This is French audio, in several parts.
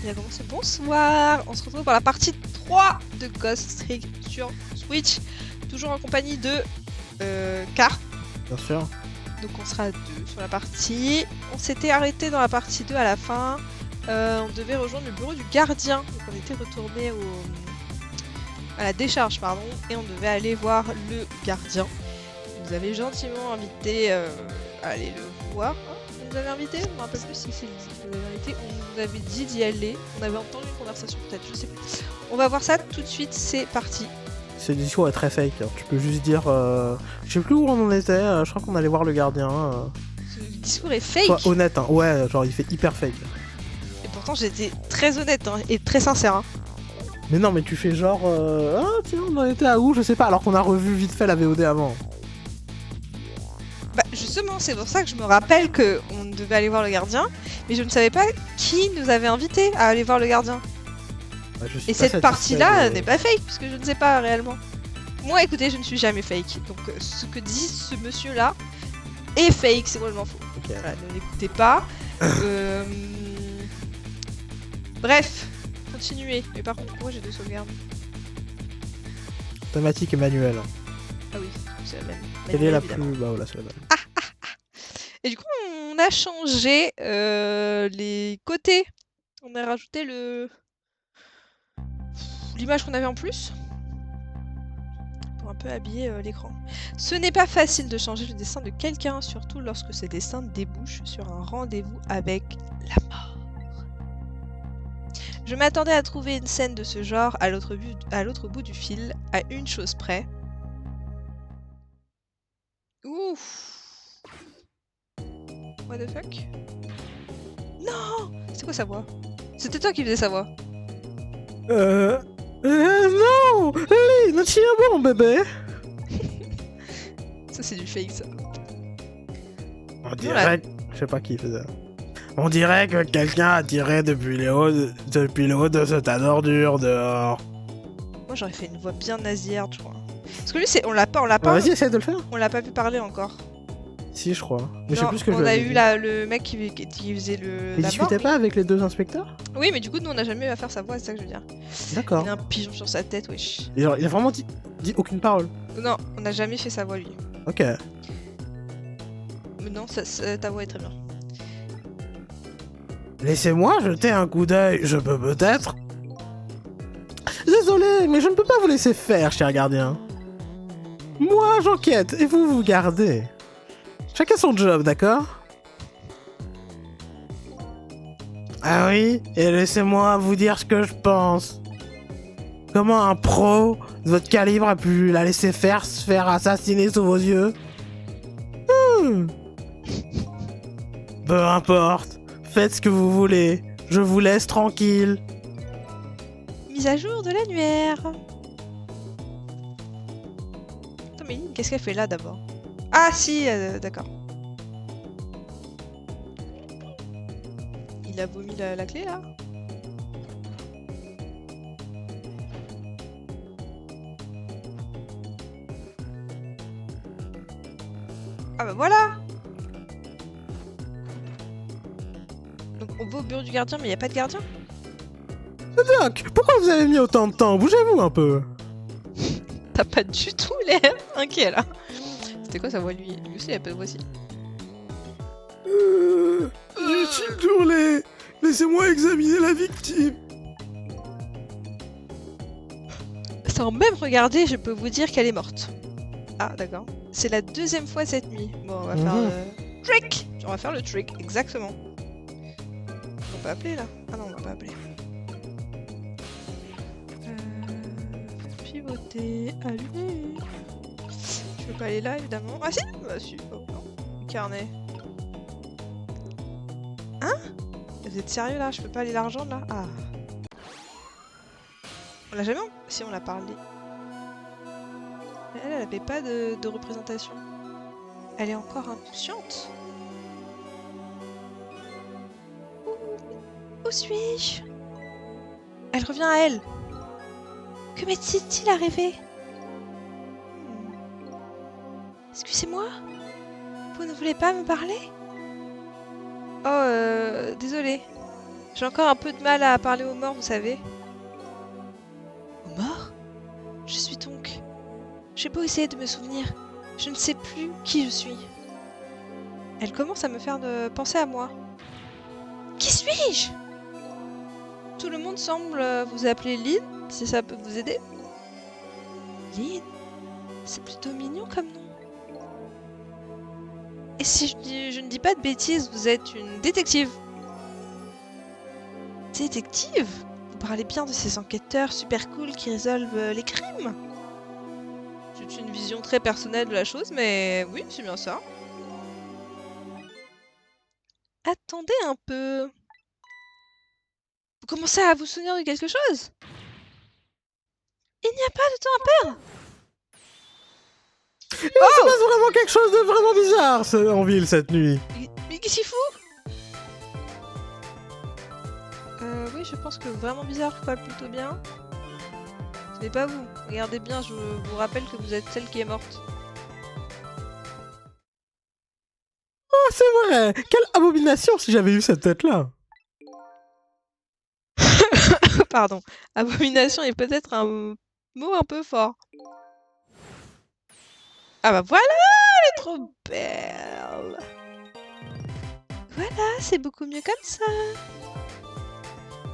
a commencé. Bonsoir. On se retrouve pour la partie 3 de Ghost Trick sur Switch. Toujours en compagnie de Car. Bien sûr. Donc on sera à 2 sur la partie. On s'était arrêté dans la partie 2 à la fin. On devait rejoindre le bureau du gardien. Donc on était retourné à la décharge, pardon. Et on devait aller voir le gardien. Vous avez gentiment invité à aller le voir. Vous nous avez invité, je me rappelle plus si c'est lui qui nous avait invité, on nous avait dit d'y aller, on avait entendu une conversation peut-être, je sais plus. On va voir ça tout de suite, c'est parti. Ce discours est très fake, hein. Tu peux juste dire... Je sais plus où on en était, je crois qu'on allait voir le gardien. Ce discours est fake. Sois honnête, hein. Ouais, genre il fait hyper fake. Et pourtant j'étais très honnête hein, et très sincère. Hein. Mais non, mais tu fais genre... Ah tiens, on en était à où? Je sais pas, alors qu'on a revu vite fait la VOD avant. Bah justement, c'est pour ça que je me rappelle qu'on devait aller voir le gardien, mais je ne savais pas qui nous avait invité à aller voir le gardien. Bah, Et cette partie-là n'est pas fake, puisque je ne sais pas réellement. Moi, écoutez, je ne suis jamais fake. Donc, ce que dit ce monsieur-là est fake, c'est complètement faux. Ok. Voilà, ne l'écoutez pas. Bref, continuez. Mais par contre, moi, j'ai 2 sauvegardes. Thématique et manuel. Ah oui, c'est la même. Quelle est la plus... Évidemment. Bah voilà, c'est la même. Et du coup, on a changé les côtés. On a rajouté l'image qu'on avait en plus. Pour un peu habiller l'écran. Ce n'est pas facile de changer le destin de quelqu'un, surtout lorsque ce destin débouche sur un rendez-vous avec la mort. Je m'attendais à trouver une scène de ce genre à l'autre bout du fil, à une chose près. Ouf. What the fuck? Non! C'est quoi sa voix? C'était toi qui faisais sa voix. Non! Allez, ne tiens bon, bébé! Ça c'est du fake ça. On dirait... Je sais pas qui faisait. On dirait que quelqu'un a tiré depuis le haut de ce tas d'ordures dehors. Moi j'aurais fait une voix bien nasillarde je crois. Parce que lui on l'a pas. Vas-y, essaye de le faire. On l'a pas pu parler encore. Si, je crois. Mais je sais Non, plus ce que je on a lui avais eu dit. le mec qui faisait le. Il la discutait mort, pas avec les 2 inspecteurs? Oui, mais du coup, nous on n'a jamais eu à faire sa voix, c'est ça que je veux dire. D'accord. Il a un pigeon sur sa tête, wesh. Et genre, il a vraiment dit aucune parole. Non, on n'a jamais fait sa voix, lui. Ok. Mais non, ta voix est très bien. Laissez-moi jeter un coup d'œil, je peux peut-être. Désolé, mais je ne peux pas vous laisser faire, cher gardien. Moi, j'enquête, et vous gardez. Chacun son job, d'accord? Ah oui, et laissez-moi vous dire ce que je pense. Comment un pro de votre calibre a pu la laisser faire se faire assassiner sous vos yeux? Peu importe, faites ce que vous voulez, je vous laisse tranquille. Mise à jour de l'annuaire. Attends, mais qu'est-ce qu'elle fait là d'abord? Ah si, d'accord. Il a vomi la clé là? Ah bah voilà! Donc on va au bureau du gardien mais il n'y a pas de gardien? Doc, pourquoi vous avez mis autant de temps? Bougez-vous un peu. T'as pas du tout l'air inquiet là. C'était quoi sa voix lui? Lui aussi il a pas de voix si. Utile d'ourler. Laissez-moi examiner la victime. Sans même regarder, je peux vous dire qu'elle est morte. Ah d'accord. C'est la 2e fois cette nuit. Bon on va faire le trick. On va faire le trick, exactement. On peut appeler là? Ah non on va pas appeler. Pivoter, allumer. Je peux pas aller là évidemment. Ah si! Bah si, oh non. Carnet. Hein? Vous êtes sérieux là? Je peux pas aller la rejoindre là? Ah. On l'a jamais? Si on l'a parlé. Elle avait pas de représentation. Elle est encore inconsciente. Où suis-je? Elle revient à elle. Que m'est-il arrivé? Excusez-moi? Vous ne voulez pas me parler? Oh, désolé. J'ai encore un peu de mal à parler aux morts, vous savez. Aux morts? Je suis donc... J'ai beau essayer de me souvenir, je ne sais plus qui je suis. Elle commence à me faire penser à moi. Qui suis-je? Tout le monde semble vous appeler Lynn, si ça peut vous aider. Lynn? C'est plutôt mignon comme nom. Et si je ne dis pas de bêtises, vous êtes une détective? Détective? Vous parlez bien de ces enquêteurs super cool qui résolvent les crimes? C'est une vision très personnelle de la chose, mais oui, c'est bien ça. Attendez un peu. Vous commencez à vous souvenir de quelque chose? Il n'y a pas de temps à perdre. Il se passe vraiment quelque chose de vraiment bizarre en ville cette nuit. Mais qu'est-ce qu'il fout? Oui, je pense que vraiment bizarre colle plutôt bien. Ce n'est pas vous. Regardez bien, je vous rappelle que vous êtes celle qui est morte. Oh, c'est vrai. Quelle abomination si j'avais eu cette tête-là. Pardon. Abomination est peut-être un mot un peu fort. Ah bah voilà, elle est trop belle. Voilà, c'est beaucoup mieux comme ça.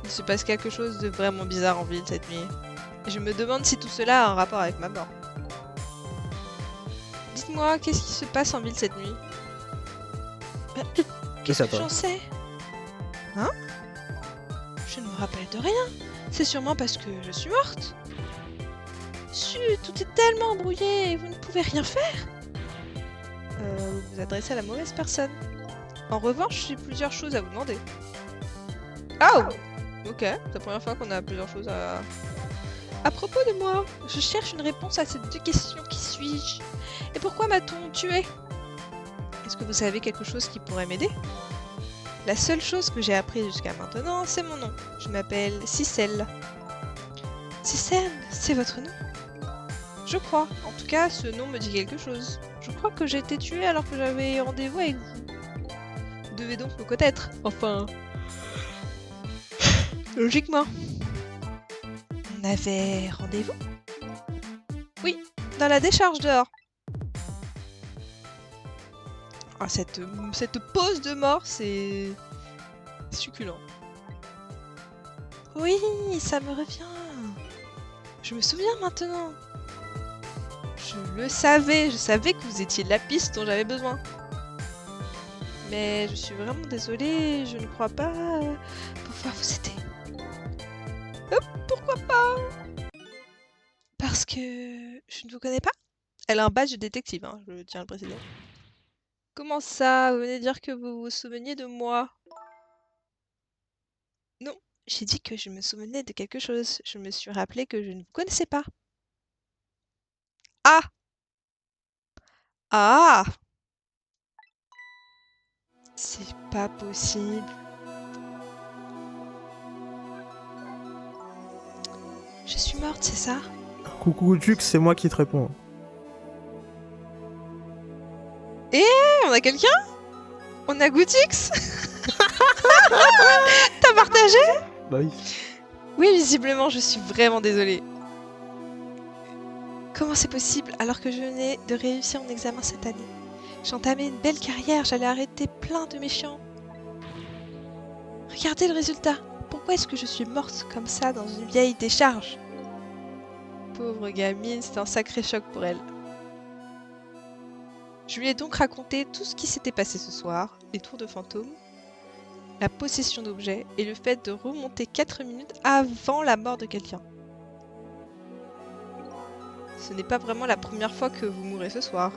Il se passe quelque chose de vraiment bizarre en ville cette nuit. Je me demande si tout cela a un rapport avec ma mort. Dites-moi, qu'est-ce qui se passe en ville cette nuit? Qu'est-ce que j'en sais? Hein? Je ne me rappelle de rien. C'est sûrement parce que je suis morte. Chut, tout est tellement embrouillé et vous ne pouvez rien faire. Vous vous adressez à la mauvaise personne. En revanche, j'ai plusieurs choses à vous demander. Oh! Ok, c'est la première fois qu'on a plusieurs choses à... À propos de moi, je cherche une réponse à ces deux questions. Qui suis-je? Et pourquoi m'a-t-on tué? Est-ce que vous savez quelque chose qui pourrait m'aider? La seule chose que j'ai appris jusqu'à maintenant, c'est mon nom. Je m'appelle Cicel. Cicel, c'est votre nom? Je crois. En tout cas, ce nom me dit quelque chose. Je crois que j'ai été tuée alors que j'avais rendez-vous avec vous. Vous devez donc me connaître. Enfin... Logiquement. On avait rendez-vous? Oui, dans la décharge dehors. Ah, cette pause de mort, c'est succulent. Oui, ça me revient. Je me souviens maintenant. Je savais que vous étiez la piste dont j'avais besoin. Mais je suis vraiment désolée, je ne crois pas pouvoir vous aider. Pourquoi pas? Parce que je ne vous connais pas? Elle a un badge de détective, hein, je tiens à le préciser. Comment ça? Vous venez de dire que vous vous souveniez de moi? Non, j'ai dit que je me souvenais de quelque chose. Je me suis rappelé que je ne vous connaissais pas. Ah! Ah! C'est pas possible. Je suis morte, c'est ça? Coucou Jux, c'est moi qui te réponds. On a quelqu'un? On a Gootix? T'as partagé? Bah oui. Oui, visiblement, je suis vraiment désolée. Comment c'est possible alors que je venais de réussir mon examen cette année? J'entamais une belle carrière, j'allais arrêter plein de méchants. Regardez le résultat. Pourquoi est-ce que je suis morte comme ça dans une vieille décharge? Pauvre gamine, c'était un sacré choc pour elle. Je lui ai donc raconté tout ce qui s'était passé ce soir, les tours de fantômes, la possession d'objets et le fait de remonter 4 minutes avant la mort de quelqu'un. Ce n'est pas vraiment la première fois que vous mourrez ce soir.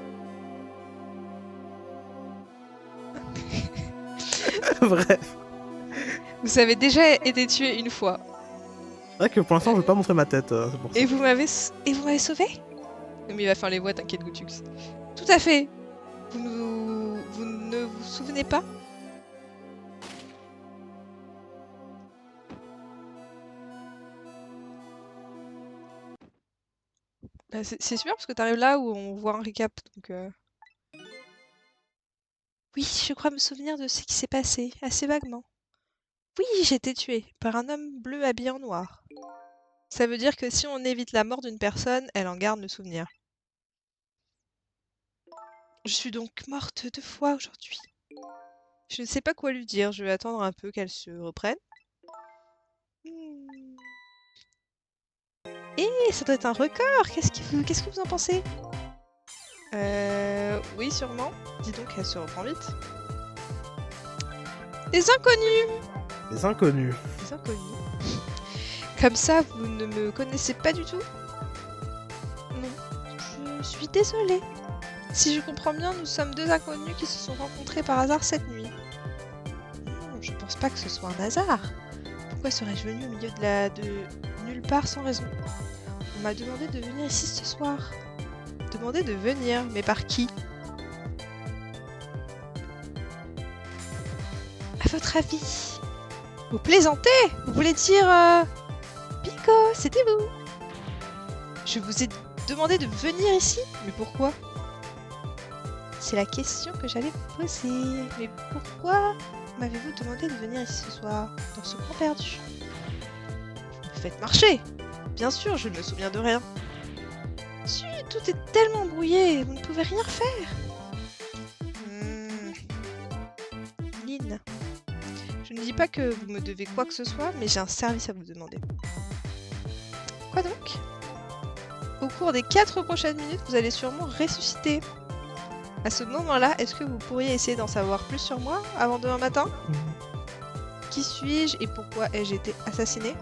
Bref. Vous avez déjà été tué une fois. C'est vrai que pour l'instant, je veux pas montrer ma tête. C'est pour ça. Et vous m'avez sauvé? Non mais il va faire les voix, t'inquiète Gootux. Tout à fait. Vous ne vous souvenez pas? Bah, c'est super parce que t'arrives là où on voit un recap. Donc, oui, je crois me souvenir de ce qui s'est passé, assez vaguement. Oui, j'ai été tuée par un homme bleu habillé en noir. Ça veut dire que si on évite la mort d'une personne, elle en garde le souvenir. Je suis donc morte 2 fois aujourd'hui. Je ne sais pas quoi lui dire, je vais attendre un peu qu'elle se reprenne. Hmm. Ça doit être un record. Qu'est-ce que vous en pensez? Oui, sûrement. Dis donc, elle se reprend vite. Les inconnus! Les inconnus. Les inconnus. Comme ça, vous ne me connaissez pas du tout? Non. Je suis désolée. Si je comprends bien, nous sommes 2 inconnus qui se sont rencontrés par hasard cette nuit. Je pense pas que ce soit un hasard. Pourquoi serais-je venue au milieu de nulle part sans raison? On m'a demandé de venir ici ce soir. Demandé de venir, mais par qui? À votre avis? Vous plaisantez? Vous voulez dire... Pico, c'était vous? Je vous ai demandé de venir ici? Mais pourquoi? C'est la question que j'allais vous poser. Mais pourquoi m'avez-vous demandé de venir ici ce soir, dans ce coin perdu? Vous me faites marcher! Bien sûr, je ne me souviens de rien. Zut, tout est tellement brouillé, vous ne pouvez rien faire. Lynn, je ne dis pas que vous me devez quoi que ce soit, mais j'ai un service à vous demander. Quoi donc? Au cours des 4 prochaines minutes, vous allez sûrement ressusciter. À ce moment-là, est-ce que vous pourriez essayer d'en savoir plus sur moi avant demain matin? Qui suis-je et pourquoi ai-je été assassinée?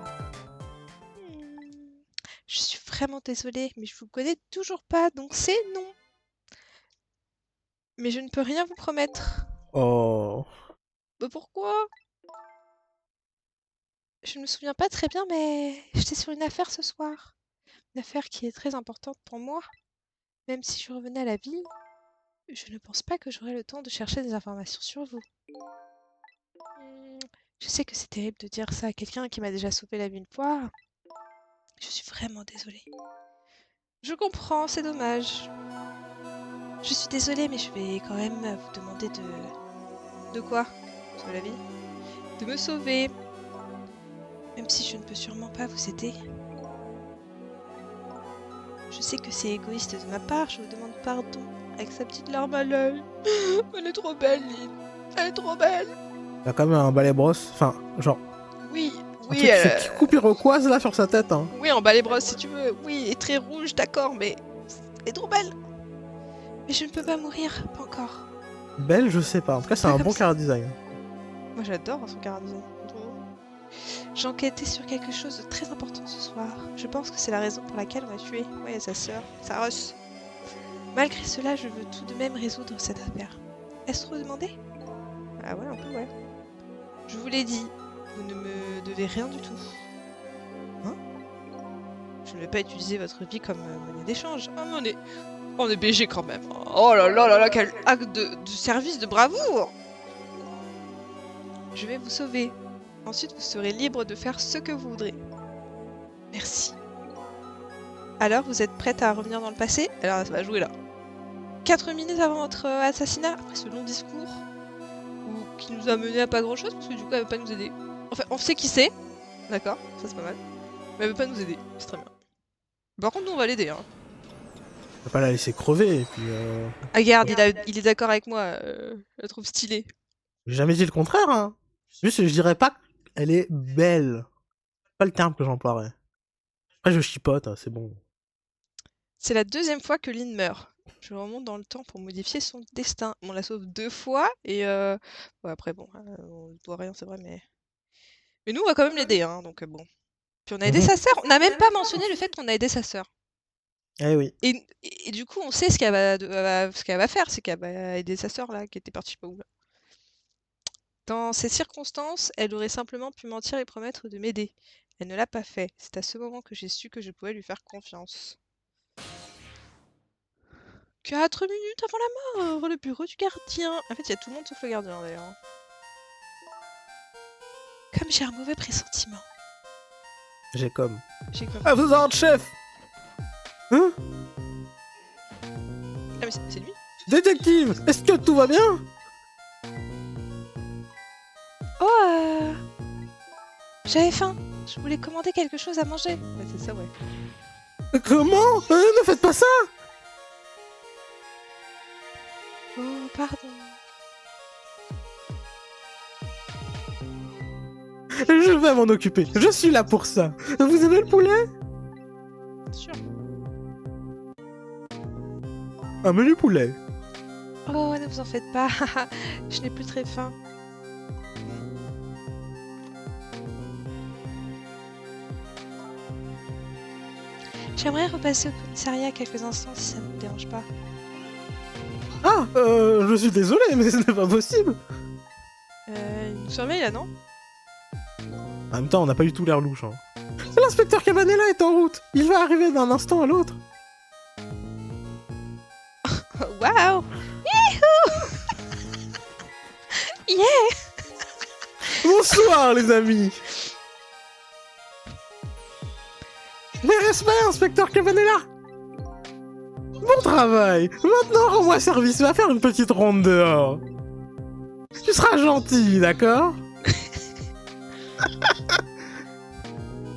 Je suis vraiment désolée, mais je vous connais toujours pas, donc c'est non. Mais je ne peux rien vous promettre. Oh. Mais pourquoi? Je ne me souviens pas très bien, mais j'étais sur une affaire ce soir. Une affaire qui est très importante pour moi. Même si je revenais à la ville, je ne pense pas que j'aurais le temps de chercher des informations sur vous. Je sais que c'est terrible de dire ça à quelqu'un qui m'a déjà sauvé la vie une fois. Je suis vraiment désolée. Je comprends, c'est dommage. Je suis désolée, mais je vais quand même vous demander de... De quoi? Sauver la vie? De me sauver. Même si je ne peux sûrement pas vous aider. Je sais que c'est égoïste de ma part, je vous demande pardon. Avec sa petite larme à l'œil. Elle est trop belle, Lynn. Elle est trop belle. Il a quand même un balai brosse. Enfin, genre. Oui, Un oui, truc qui fait coupe iroquoise là sur sa tête. Hein. Oui, en balai brosse si tu veux. Oui, et très rouge, d'accord, mais elle est trop belle. Mais je ne peux pas mourir, pas encore. Belle, je sais pas. En tout cas, c'est un bon chara design. Moi, j'adore son chara design. J'enquêtais sur quelque chose de très important ce soir. Je pense que c'est la raison pour laquelle on m'a tué. Moi et sa sœur, Saros. Malgré cela, je veux tout de même résoudre cette affaire. Est-ce trop demandé? Ah ouais, un peu ouais. Je vous l'ai dit, vous ne me devez rien du tout. Hein? Je ne vais pas utiliser votre vie comme monnaie d'échange. Ah, mais on est BG quand même. Oh là là là là, quel acte de service, de bravoure! Je vais vous sauver. Ensuite, vous serez libre de faire ce que vous voudrez. Merci. Alors, vous êtes prête à revenir dans le passé? Alors, ça va jouer là. 4 minutes avant votre assassinat, après ce long discours, qui nous a mené à pas grand chose, parce que du coup, elle veut pas nous aider. Enfin, on sait qui c'est, d'accord, ça c'est pas mal. Mais elle veut pas nous aider, c'est très bien. Par contre, nous on va l'aider. Hein. On va pas la laisser crever, et puis. Ah, regarde, il est d'accord avec moi, je la trouve stylée. J'ai jamais dit le contraire, hein. Juste, je dirais pas qu'elle est belle. C'est pas le terme que j'emploierais. Après, je chipote, hein, c'est bon. C'est la 2e fois que Lynn meurt. Je remonte dans le temps pour modifier son destin. On la sauve 2 fois et ouais, après bon, on ne doit rien, c'est vrai, mais nous on va quand même l'aider, hein, donc bon. Puis on a aidé sa sœur. On n'a même pas mentionné le fait qu'on a aidé sa sœur. Eh oui. Et du coup, on sait ce qu'elle va faire, c'est qu'elle va aider sa sœur là, qui était partie pas où là. Dans ces circonstances, elle aurait simplement pu mentir et promettre de m'aider. Elle ne l'a pas fait. C'est à ce moment que j'ai su que je pouvais lui faire confiance. 4 minutes avant la mort, le bureau du gardien. En fait, il y a tout le monde sauf le gardien d'ailleurs. Comme j'ai un mauvais pressentiment. J'ai comme. Ah, vous êtes chef. Hein? Ah, mais c'est lui? Détective, est-ce que tout va bien? Oh, J'avais faim. Je voulais commander quelque chose à manger. Ouais, c'est ça, ouais. Comment? Ne faites pas ça! Oh, pardon. Je vais m'en occuper. Je suis là pour ça. Vous aimez le poulet? Bien sûr. Un menu poulet. Oh, ne vous en faites pas. Je n'ai plus très faim. J'aimerais repasser au commissariat quelques instants si ça ne vous dérange pas. Ah, je suis désolé, mais ce n'est pas possible. Il nous surveille là, non? En même temps, on n'a pas du tout l'air louche. Hein. L'inspecteur Cabanela est en route. Il va arriver d'un instant à l'autre. Waouh! Youhou! Yeah! Bonsoir, les amis. Mes respects, inspecteur Cabanela. Bon travail. Maintenant, rends-moi service. Va faire une petite ronde dehors. Tu seras gentil, d'accord?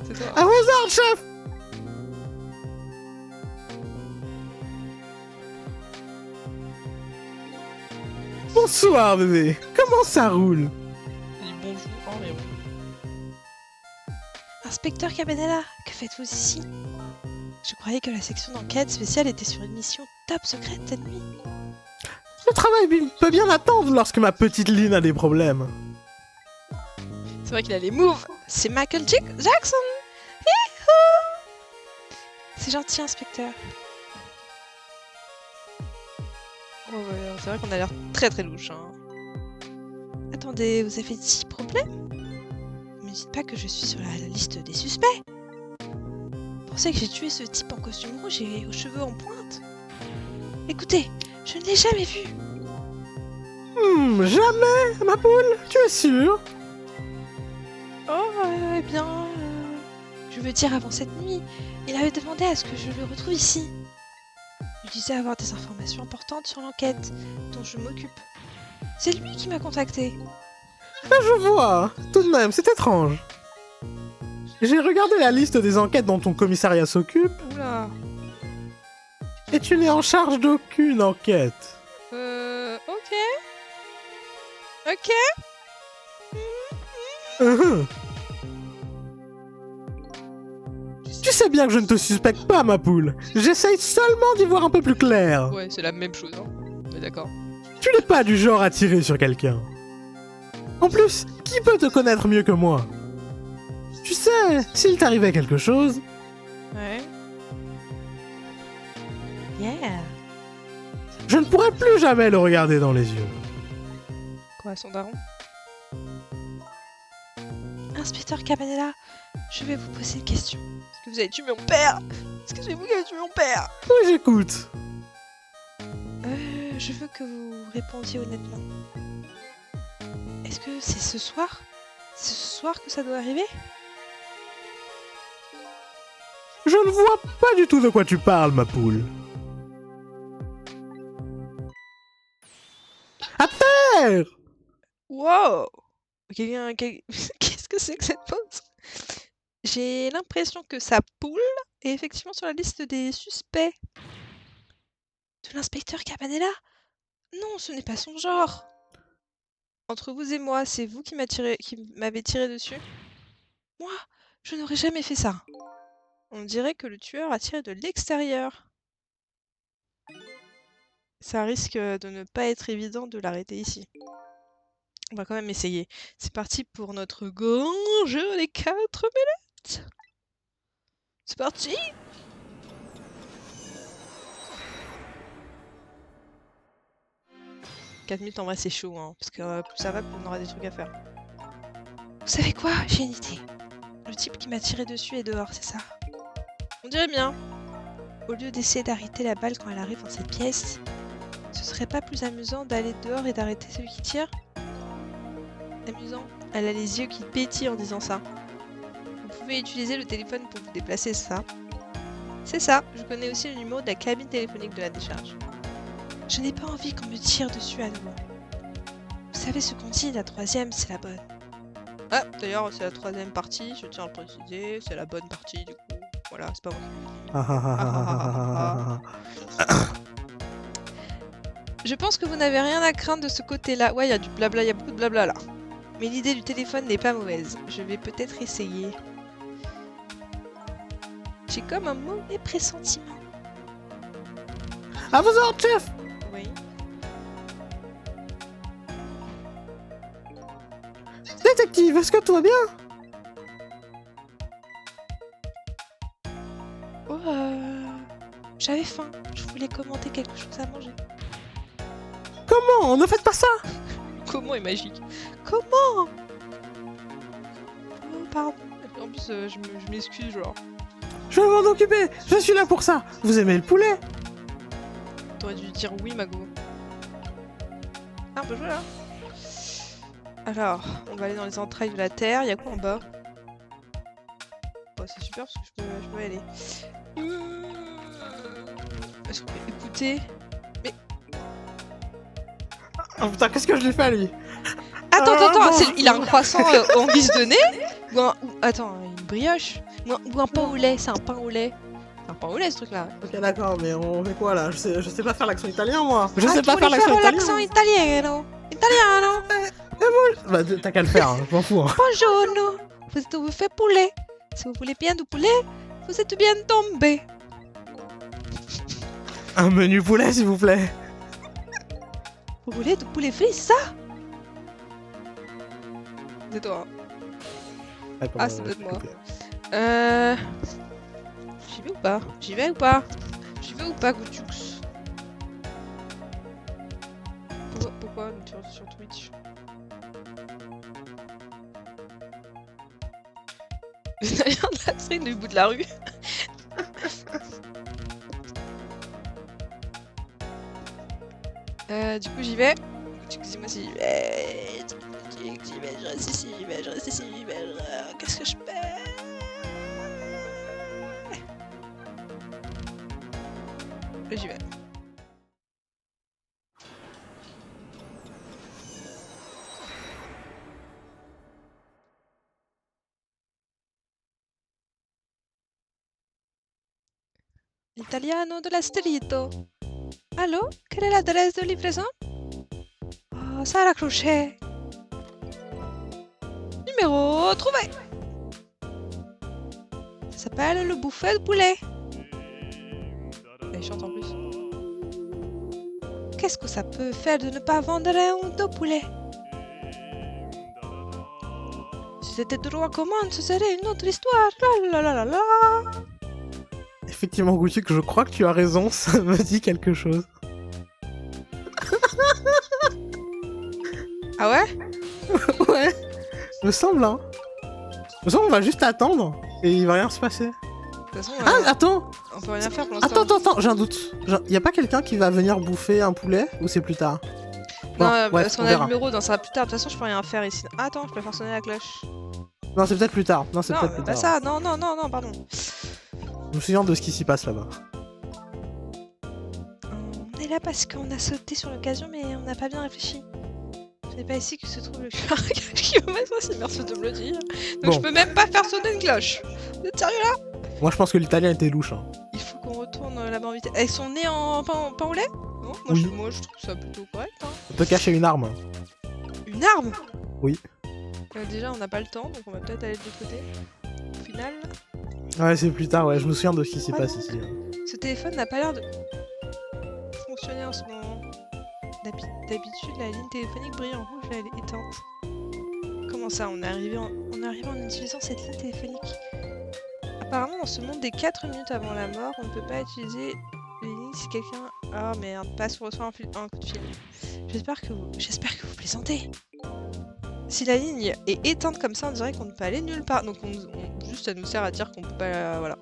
C'est toi. À vos ordres, chef. Bonsoir, bébé. Comment ça roule? Il dit bonjour, hein, mais bon. Inspecteur Cabanela, que faites-vous ici? Je croyais que la section d'enquête spéciale était sur une mission top secrète cette nuit. Le travail peut bien attendre lorsque ma petite Lynn a des problèmes. C'est vrai qu'il a les moves. C'est Michael Jackson. Youhou! C'est gentil, inspecteur. Oh ouais, c'est vrai qu'on a l'air très très louche. Hein. Attendez, vous avez 10 problèmes? Ne me dites pas que je suis sur la liste des suspects. Vous pensez que j'ai tué ce type en costume rouge et aux cheveux en pointe? Écoutez, je ne l'ai jamais vu. Jamais, ma poule? Tu es sûre? Oh, eh bien... je veux dire, avant cette nuit, il avait demandé à ce que je le retrouve ici. Il disait avoir des informations importantes sur l'enquête dont je m'occupe. C'est lui qui m'a contacté. Je vois. Tout de même, c'est étrange. J'ai regardé la liste des enquêtes dont ton commissariat s'occupe, Oula. et tu n'es en charge d'aucune enquête. Ok. Ok. Tu sais bien que je ne te suspecte pas, ma poule. J'essaye seulement d'y voir un peu plus clair. Ouais, c'est la même chose, hein. Mais d'accord. Tu n'es pas du genre à tirer sur quelqu'un. En plus, qui peut te connaître mieux que moi? Tu sais, s'il t'arrivait quelque chose, Ouais. Yeah. je ne pourrais plus jamais le regarder dans les yeux. Quoi, son daron? Inspecteur Cabanela, je vais vous poser une question. Est-ce que vous avez tué mon père? Est-ce que c'est vous qui avez tué mon père? Oui, j'écoute. Je veux que vous répondiez honnêtement. Est-ce que c'est ce soir? C'est ce soir que ça doit arriver? Je ne vois pas du tout de quoi tu parles, ma poule. À terre! Wow! Qu'est-ce que c'est que cette pause? J'ai l'impression que sa poule est effectivement sur la liste des suspects. De l'inspecteur Cabanela? Non, ce n'est pas son genre. Entre vous et moi, c'est vous qui m'avez tiré dessus? Moi, je n'aurais jamais fait ça. On dirait que le tueur a tiré de l'extérieur. Ça risque de ne pas être évident de l'arrêter ici. On va quand même essayer. C'est parti pour notre grand jeu des 4 minutes. C'est parti. « 4 minutes en vrai c'est chaud, hein, parce que plus ça va, plus on aura des trucs à faire. Vous savez quoi? J'ai une idée. Le type qui m'a tiré dessus est dehors, c'est ça? On dirait bien. Au lieu d'essayer d'arrêter la balle quand elle arrive dans cette pièce, ce serait pas plus amusant d'aller dehors et d'arrêter celui qui tire? Amusant. Elle a les yeux qui pétillent en disant ça. Vous pouvez utiliser le téléphone pour vous déplacer, c'est ça? C'est ça, je connais aussi le numéro de la cabine téléphonique de la décharge. Je n'ai pas envie qu'on me tire dessus à nouveau. Vous savez ce qu'on dit, la troisième, c'est la bonne. Ah, d'ailleurs, c'est la 3ème partie, je tiens à le préciser, c'est la bonne partie du coup. Voilà, c'est pas moi qui le dis. Je pense que vous n'avez rien à craindre de ce côté-là. Ouais, il y a du blabla, il y a beaucoup de blabla là. Mais l'idée du téléphone n'est pas mauvaise. Je vais peut-être essayer. J'ai comme un mauvais pressentiment. À vos ordres, chef! Oui. Détective, est-ce que tout va bien? Oh, j'avais faim. Je voulais commenter quelque chose à manger. Comment? Ne faites pas ça! Comment est magique? Comment? Oh, pardon. En plus, je m'excuse, genre. Je vais m'en occuper! Je suis là pour ça! Vous aimez le poulet? T'aurais dû dire oui, Mago. Ah, on peut jouer là. Alors, on va aller dans les entrailles de la Terre. Il y a quoi en bas? Oh, c'est super parce que je peux y aller. Est-ce qu'on peut écouter? Mais... Oh putain, qu'est-ce que je lui fais à lui? Attends, bon. il a un croissant en guise de nez? Attends, une brioche? Ou un pain au lait, c'est un pain au lait. C'est un pain au lait ce truc-là. Ok, d'accord, mais on fait quoi là? Je sais pas faire l'accent italien moi! Je sais pas tu faire voulais l'accent italien! italiano! Italiano! Bah, t'as qu'à le faire, hein, je m'en fous. Hein. Buongiorno! Vous faites poulet. Si vous voulez bien du poulet, vous êtes bien tombé. Un menu poulet, s'il vous plaît! Vous voulez du poulet frit, ça? C'est toi. Ah, c'est peut-être moi. J'y vais ou pas? J'y vais ou pas? J'y vais ou pas, Goutux? Pourquoi sur Twitch? Vous avez l'air de la traîne du bout de la rue. Du coup, j'y vais. Excusez-moi si j'y vais. J'y vais, je reste ici, je reste ici, qu'est-ce que je fais? Là, j'y vais. L'italiano de la Stellito. Allô? Quelle est l'adresse de livraison? Oh, ça a raccroché. Numéro trouvé. Ça s'appelle le buffet de poulet. Elle chante en plus. Qu'est-ce que ça peut faire de ne pas vendre un de poulet? Si c'était droit commande, ce serait une autre histoire. La la la la la. Effectivement, Gouthier, je crois que tu as raison, ça me dit quelque chose. Ah ouais? Ouais, me semble, hein. Me semble, on va juste attendre et il va rien se passer. De toute façon, Ah, attends! on peut rien faire pour l'instant. Attends, j'ai un doute. Y a pas quelqu'un qui va venir bouffer un poulet ou c'est plus tard? Non, Bon, parce qu'on a le numéro, dans ça va plus tard. De toute façon, je peux rien faire ici. Ah, attends, je peux faire sonner la cloche. Non, c'est peut-être plus tard. Non, c'est Non, peut-être plus pas tard. ça. Non, pardon. Je me souviens de ce qui s'y passe là-bas. On est là parce qu'on a sauté sur l'occasion, mais on n'a pas bien réfléchi. Ce n'est pas ici que se trouve le kilomètre aussi, merci de me le dire. Donc Bon. je peux même pas faire sonner une cloche. Vous êtes sérieux là? Moi, je pense que l'italien était louche. Hein. Il faut qu'on retourne là-bas en vitesse. Elles sont nées en pain au lait? Non, Oui. moi je trouve ça plutôt correct. Hein. On peut cacher une arme. Une arme? Oui. Déjà, on n'a pas le temps, donc on va peut-être aller de l'autre côté. Au final, Ouais, c'est plus tard, ouais, je me souviens de ce qui s'y Ah passe non. ici. Hein. ce téléphone n'a pas l'air de fonctionner en ce moment. D'habitude, la ligne téléphonique brille en rouge, là, elle est éteinte. Comment ça, on est arrivé en utilisant cette ligne téléphonique? Apparemment, dans ce monde des 4 minutes avant la mort, on ne peut pas utiliser les lignes si quelqu'un... Ah merde, passe ou reçoit un coup de fil. J'espère que vous plaisantez. Si la ligne est éteinte comme ça, on dirait qu'on ne peut aller nulle part. Donc juste, ça nous sert à dire qu'on peut pas... Voilà.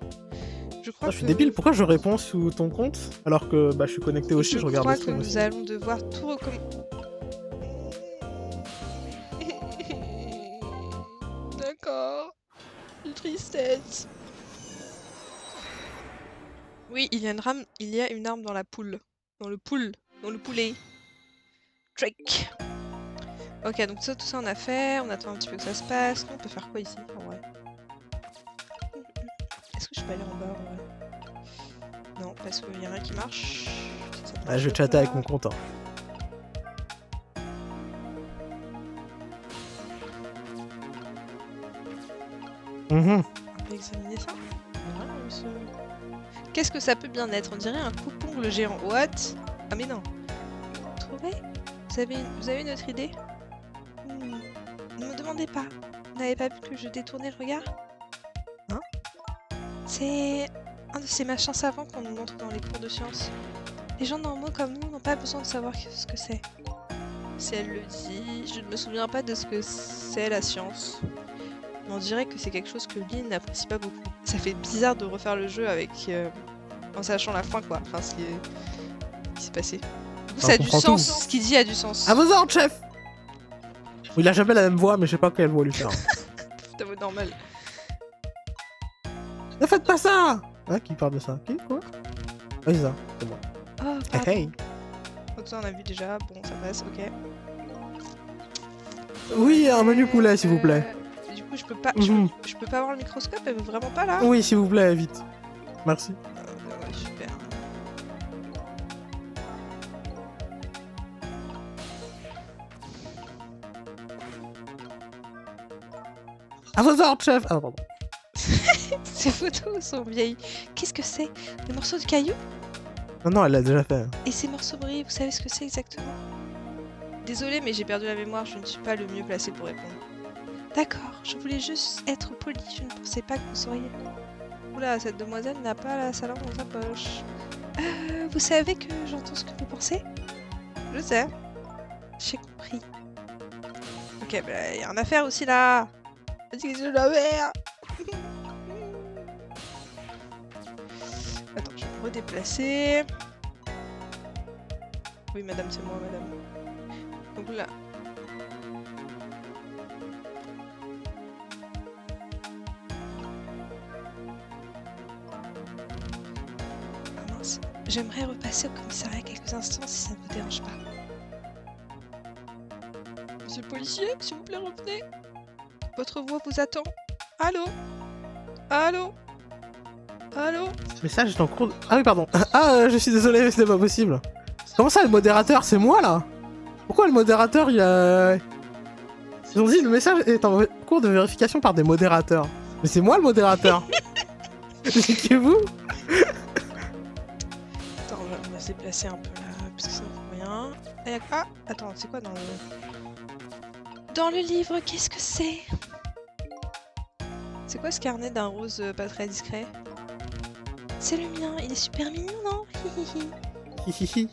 Je crois Ah, je suis débile, pourquoi je réponds sous ton compte alors que bah, je suis connecté aussi, je regarde crois le que stream nous aussi. allons devoir tout recommencer. D'accord. Une tristesse. Oui, il y a une arme dans la poule. Dans le poulet. Drake. Ok, donc ça, tout ça on a fait, on attend un petit peu que ça se passe. Nous, on peut faire quoi ici en vrai? Est-ce que je peux aller en bas en vrai? Non, parce qu'il y a rien qui marche. Ça Ah, je vais marche chatter pas. avec mon compte. Hein. On peut examiner ça. Qu'est-ce que ça peut bien être? On dirait un coupe-ongle géant. What? Ah mais non. Vous trouvez? Vous avez une autre idée? Ne me demandez pas. Vous n'avez pas vu que je détournais le regard? Hein? C'est un de ces machins savants qu'on nous montre dans les cours de sciences. Les gens normaux comme nous n'ont pas besoin de savoir ce que c'est. Si elle le dit, je ne me souviens pas de ce que c'est la science. Mais on dirait que c'est quelque chose que Lynn n'apprécie pas beaucoup. Ça fait bizarre de refaire le jeu avec en sachant la fin quoi. Enfin, ce qui s'est passé. Du coup, ça a du sens. Tout. Ce qu'il dit a du sens. À vos ordres, chef. Il a jamais la même voix, mais je sais pas quelle voix lui faire. C'est ta voix normale. Ne faites pas ça. Hein, qui parle de ça? Qui? Quoi? Oui, ça. C'est moi. Oh, hey. Donc ça, on a vu déjà. Bon, ça passe. Ok. Oui, un menu poulet, s'il vous plaît. Du coup, je peux pas. Je peux pas avoir le microscope. Elle veut vraiment pas là. Oui, s'il vous plaît, vite. Merci. Ouais, super. À vos ordres, chef. Ah, pardon. Ces photos sont vieilles. Qu'est-ce que c'est? Des morceaux de cailloux? Non, elle l'a déjà fait. Et ces morceaux brillés, vous savez ce que c'est exactement? Désolée, mais j'ai perdu la mémoire. Je ne suis pas le mieux placé pour répondre. D'accord, je voulais juste être polie. Je ne pensais pas que vous sauriez. Oula, cette demoiselle n'a pas la salade dans sa poche. Vous savez que j'entends ce que vous pensez? Je sais. J'ai compris. Ok, bah y a rien à faire aussi là. Vas-y, je la merde. Attends, je vais me redéplacer. Oui, madame, c'est moi, madame. Donc là. Ah mince. J'aimerais repasser au commissariat quelques instants si ça ne vous dérange pas. Monsieur le policier, s'il vous plaît, revenez. Votre voix vous attend. Allô? Allô? Allô? Ce message est en cours de... Ah oui, pardon. Ah, je suis désolé, mais c'était pas possible. Comment ça, le modérateur? C'est moi, là? Pourquoi le modérateur, il a... Ils ont dit le message est en cours de vérification par des modérateurs. Mais c'est moi, le modérateur. Expliquez-vous. Attends, on va se déplacer un peu là, parce que ça ne vaut rien. Ah, attends, c'est quoi dans le... Dans le livre, qu'est-ce que c'est? C'est quoi ce carnet d'un rose pas très discret? C'est le mien, il est super mignon, non? Hihihi.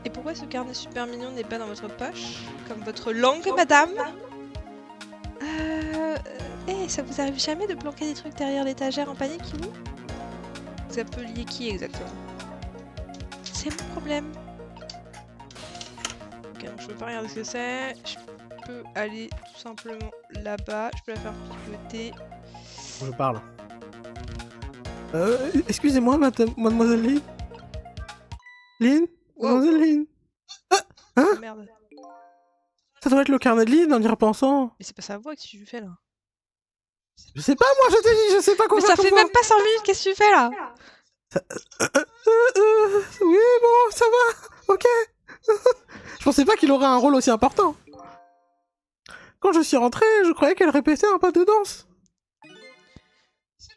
Et pourquoi ce carnet super mignon n'est pas dans votre poche? Comme votre langue, madame? Ça vous arrive jamais de planquer des trucs derrière l'étagère en panique, vous? Vous appeliez qui exactement? C'est mon problème. Ok, donc je peux pas regarder ce que c'est. Je peux aller tout simplement là-bas. Je peux la faire picoter. Je parle. Excusez-moi, mademoiselle Lynn. Lynn? Wow. Mademoiselle Lynn? Hein? Oh, merde. Ça doit être le carnet de Lynn en y repensant. Mais c'est pas sa voix que tu fais là. Je sais pas, moi je t'ai dit, je sais pas quoi Mais faire. ça fait même pas 5 minutes, qu'est-ce que tu fais là? Oui, bon, ça va, ok. Je pensais pas qu'il aurait un rôle aussi important. Quand je suis rentré, je croyais qu'elle répétait un pas de danse.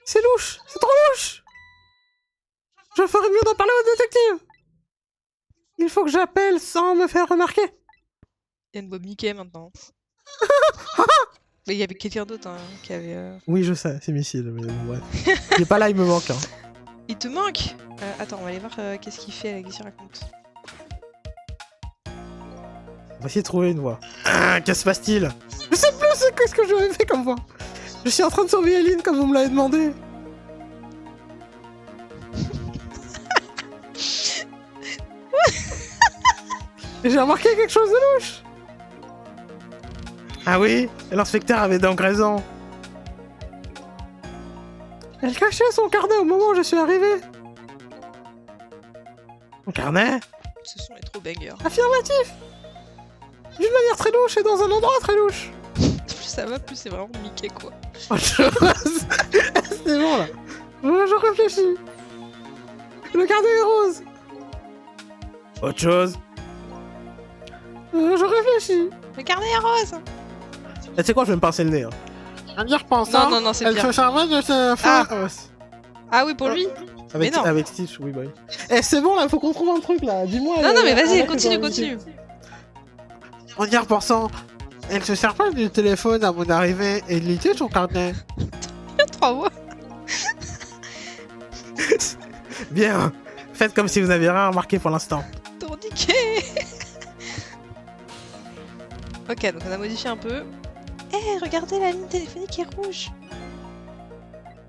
C'est louche, c'est trop louche. Je ferais mieux d'en parler au détective. Il faut que j'appelle sans me faire remarquer. Il y a une voix Mickey maintenant. Mais il y avait quelqu'un d'autre hein, qui avait... Oui, je sais, c'est Missile, mais bon, bref. Il est pas là, il me manque. Hein. Il te manque? Attends, on va aller voir qu'est-ce qu'il fait, qu'est-ce qu'il raconte. On va essayer de trouver une voix. Qu'est-ce se passe-t-il? Je sais plus c'est qu'est-ce que j'avais fait comme voix. Je suis en train de surveiller Lynn comme vous me l'avez demandé. Et j'ai remarqué quelque chose de louche. Ah oui, l'inspecteur avait donc raison. Elle cachait son carnet au moment où je suis arrivé. Mon carnet? Ce son est trop banger. Affirmatif. d'une manière très louche et dans un endroit très louche. Plus ça va, plus c'est vraiment Mickey quoi. Autre chose. C'est bon là. Je réfléchis. Le carnet rose. Autre chose. Je réfléchis. Le carnet est rose. Et tu sais quoi, je vais me pincer le nez. Hein. En y repensant, Non, c'est elle pire. se servait de ce Ah oui, pour lui. Mais non. Avec Stitch, oui, bah oui. Eh, c'est bon là, faut qu'on trouve un truc là. Dis-moi. Non, mais vas-y, continue. En y repensant, elle se sert pas du téléphone à mon arrivée et de litter son carnet. Il y a 3 mois. Bien. Faites comme si vous n'aviez rien remarqué pour l'instant. Tourniquet. Ok, donc on a modifié un peu. Eh, regardez, la ligne téléphonique est rouge.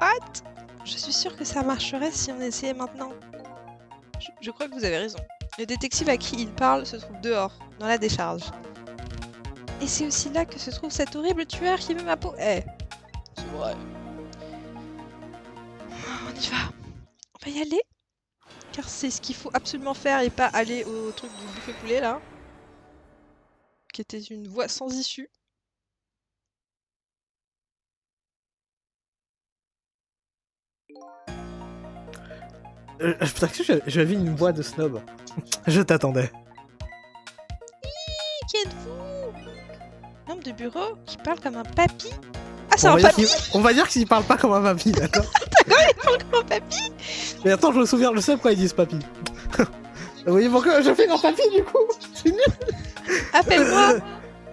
What? Je suis sûre que ça marcherait si on essayait maintenant. Je crois que vous avez raison. Le détective à qui il parle se trouve dehors, dans la décharge. Et c'est aussi là que se trouve cet horrible tueur qui veut ma peau. Eh, c'est vrai. On y va. On va y aller. Car c'est ce qu'il faut absolument faire et pas aller au truc du buffet poulet là. Qui était une voie sans issue. Putain, j'avais une voix de snob. Je t'attendais. Qui êtes-vous? Un homme de bureau qui parle comme un papy? Ah, c'est un papy? On va dire qu'il parle pas comme un papy, d'accord? D'accord, il parle comme un papy? Mais attends, je me souviens, je sais pourquoi ils disent papy. Oui, pourquoi je fais un papy du coup? C'est nul. Appelle-moi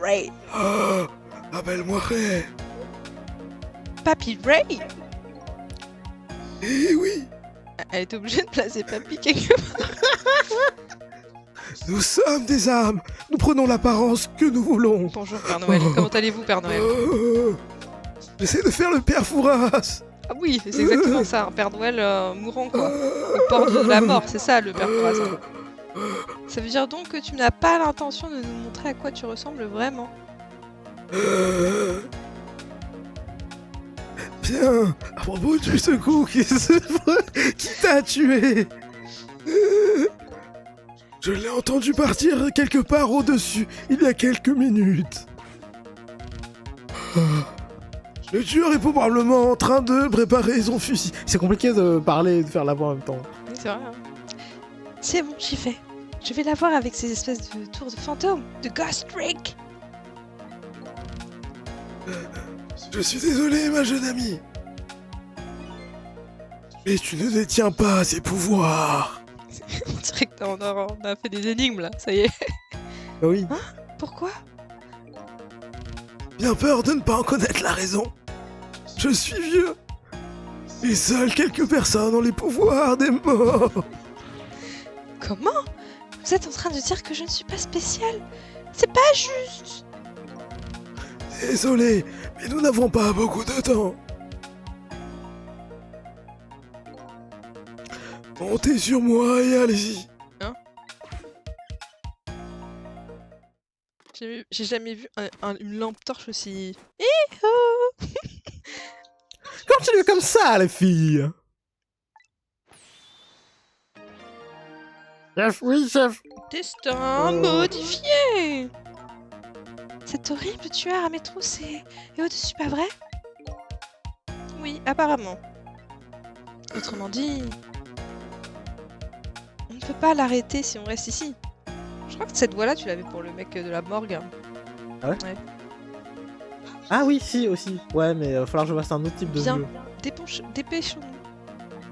Ray. Oh, appelle-moi Ray. Papy Ray? Eh oui. Elle est obligée de placer papy quelque part. Nous sommes des âmes. Nous prenons l'apparence que nous voulons. Bonjour Père Noël. Comment allez-vous Père Noël? J'essaie de faire le père Fouras. Ah oui, c'est exactement ça, un Père Noël mourant quoi. Au port de la mort, c'est ça le Père Fouras. Ça veut dire donc que tu n'as pas l'intention de nous montrer à quoi tu ressembles vraiment. Bien, à propos du secousse qui t'a tué. Je l'ai entendu partir quelque part au-dessus il y a quelques minutes. Le tueur est probablement en train de préparer son fusil. C'est compliqué de parler et de faire la voix en même temps. Oui, c'est vrai. Hein. C'est bon, j'y vais. Je vais la voir avec ces espèces de tours de fantômes, de Ghost Trick. Je suis désolé, ma jeune amie. Mais tu ne détiens pas ces pouvoirs. On dirait que on a fait des énigmes là, ça y est. Bah oui. Hein? Pourquoi? Bien peur de ne pas en connaître la raison. Je suis vieux. Et seules quelques personnes ont les pouvoirs des morts. Comment? Vous êtes en train de dire que je ne suis pas spéciale? C'est pas juste. Désolé, mais nous n'avons pas beaucoup de temps. Montez sur moi et allez-y. Hein? J'ai jamais vu une lampe torche aussi... Continue comme ça, les filles. Chef, oui, chef. Destin modifié. Cet horrible tueur à mes trousses est au-dessus, pas vrai? Oui, apparemment. Autrement dit... On ne peut pas l'arrêter si on reste ici. Je crois que cette voix-là, tu l'avais pour le mec de la morgue. Ah ouais? Ah oui, si, aussi. Ouais, mais il va falloir que je fasse un autre type de Bien, jeu. dépêchons-nous.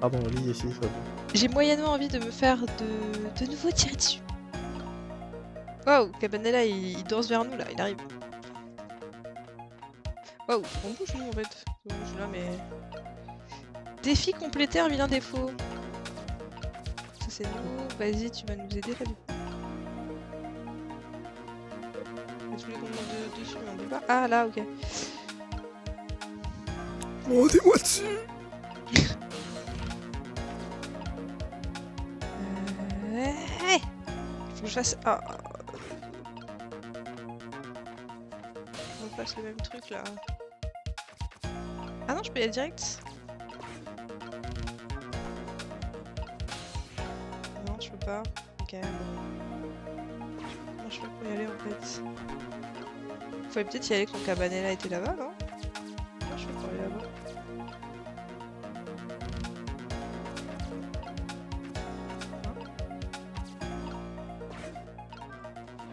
Pardon, lis ici, ça va. J'ai moyennement envie de me faire de nouveau tirer dessus. Waouh, Cabanela, il danse vers nous là, il arrive. Waouh, on bouge nous en fait. On bouge là, mais... Défi complété, un vilain défaut. Ça c'est nous, vas-y, tu vas nous aider là du coup. Je voulais qu'on monte dessus, mais on peut pas. Ah là, ok. Montez-moi dessus. Hey, faut que je fasse... Ah. On fasse le même truc là. Ah non, je peux y aller direct. Non, je peux pas. Ok, bon. je sais pas comment y aller en fait. Fallait peut-être y aller quand Cabanela était là-bas, non? Non, je sais pas aller là-bas.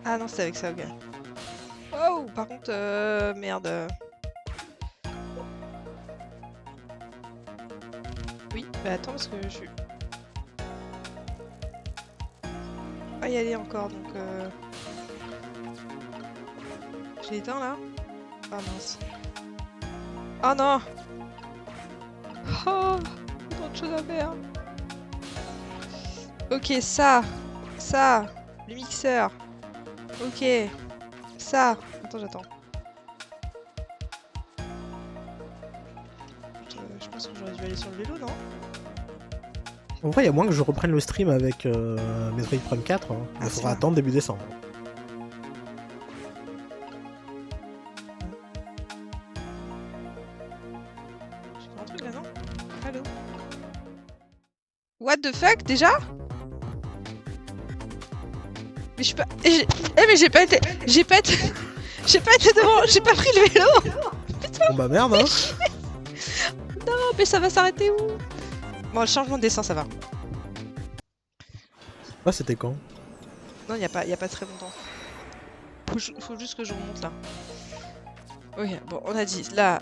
Ah non, c'était avec ça, ok. Oh, par contre, merde. Oui, bah attends, parce que je suis... Pas y aller encore, donc je l'ai éteint là? Ah mince. Oh non! Oh! Trop de choses à faire! Ok, ça! Ça! Le mixeur! Ok! Ça! Attends, j'attends. Je pense que j'aurais dû aller sur le vélo, non? En vrai, il y a moins que je reprenne le stream avec Metroid Prime 4. Hein. Il faudra attendre début décembre. J'ai fait un truc là, non? Allô? What the fuck, déjà? Mais je suis pas... mais j'ai pas été... J'ai pas été devant... J'ai pas pris le vélo. Putain. Bon bah merde, hein. Non, mais ça va s'arrêter où? Bon, le changement de dessin, ça va. Ah, c'était quand? Non, y a pas très longtemps. Faut juste que je remonte là. Ok, bon, on a dit là.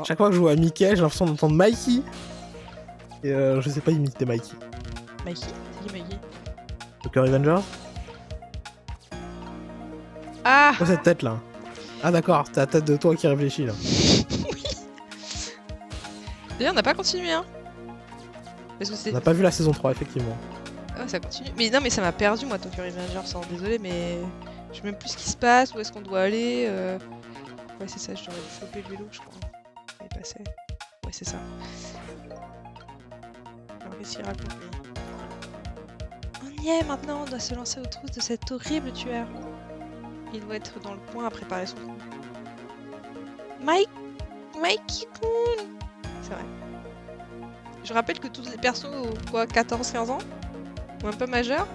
Chaque fois que je joue à Mickey, j'ai l'impression d'entendre Mikey. Et je sais pas imiter Mikey. Mikey? C'est qui Mikey? Tokyo Revengers? Ah! Oh, cette tête là. Ah d'accord, c'est la tête de toi qui réfléchit là. Oui. D'ailleurs, on n'a pas continué, hein. Parce que c'est... On n'a pas vu la saison 3, effectivement. Ah, ça continue. Mais non, mais ça m'a perdu, moi, Tokyo Revengers. Désolé, mais je sais même plus ce qui se passe, où est-ce qu'on doit aller. Ouais, c'est ça, j'aurais dû choper le vélo, je crois. Il passait. Ouais, c'est ça. Alors, qu'est-ce qu'il raconte, lui? On y est maintenant, on doit se lancer aux trousses de cet horrible tueur. Il doit être dans le coin à préparer son coup. Mikey-kun! C'est vrai. Je rappelle que tous les persos ont quoi, 14-15 ans? Ou un peu majeurs?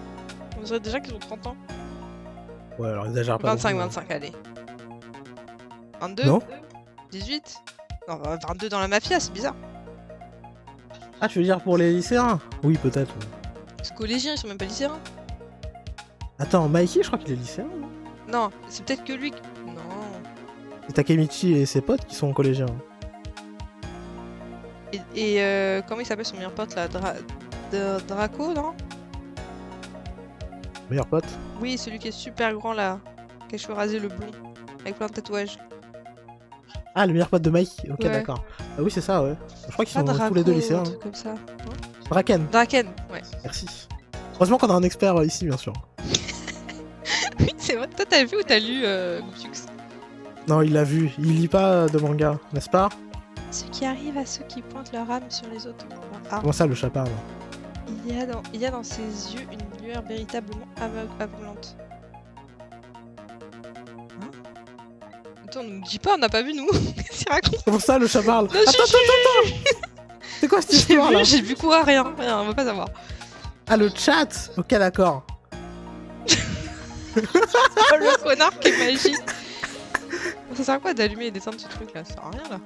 On dirait déjà qu'ils ont 30 ans. Ouais, alors exagère pas. 25, allez. 22? Non? 18? Non, 22 dans la mafia, c'est bizarre. Ah, tu veux dire pour les lycéens? Oui, peut-être. Les collégiens, ils sont même pas lycéens. Attends, Mikey, je crois qu'il est lycéen, non? Non, c'est peut-être que lui. Non. C'est Takemichi et ses potes qui sont collégiens. Et comment il s'appelle son meilleur pote là? Draco, non? Meilleur pote? Oui, celui qui est super grand là. Qui a les cheveux rasés, le blond. Avec plein de tatouages. Ah, le meilleur pote de Mikey. Ok, Ouais. d'accord. Ah oui, c'est ça, ouais. Je crois qu'ils Pas sont Draco, tous les deux un lycéens. truc comme ça. Draken. Draken, ouais. Merci. Heureusement qu'on a un expert ici, bien sûr. Oui, c'est vrai. Toi, t'as vu ou t'as lu Goopsux? Non, il l'a vu. Il lit pas de manga, n'est-ce pas? Ce qui arrive à ceux qui pointent leur âme sur les autres. Ah. Comment ça, le chat parle? Il y a dans ses yeux une lueur véritablement aveuglante. Hein? Attends, on nous dit pas, on n'a pas vu nous. Qu'est-ce qu'il raconte? Comment ça, le chat parle? Non, Attends. C'est quoi cette histoire là? J'ai vu quoi? Rien, on va pas savoir. Ah, le chat. Ok, d'accord. Oh, le connard qui est magique. Ça sert à quoi d'allumer et d'éteindre ce truc là? Ça sert à rien là.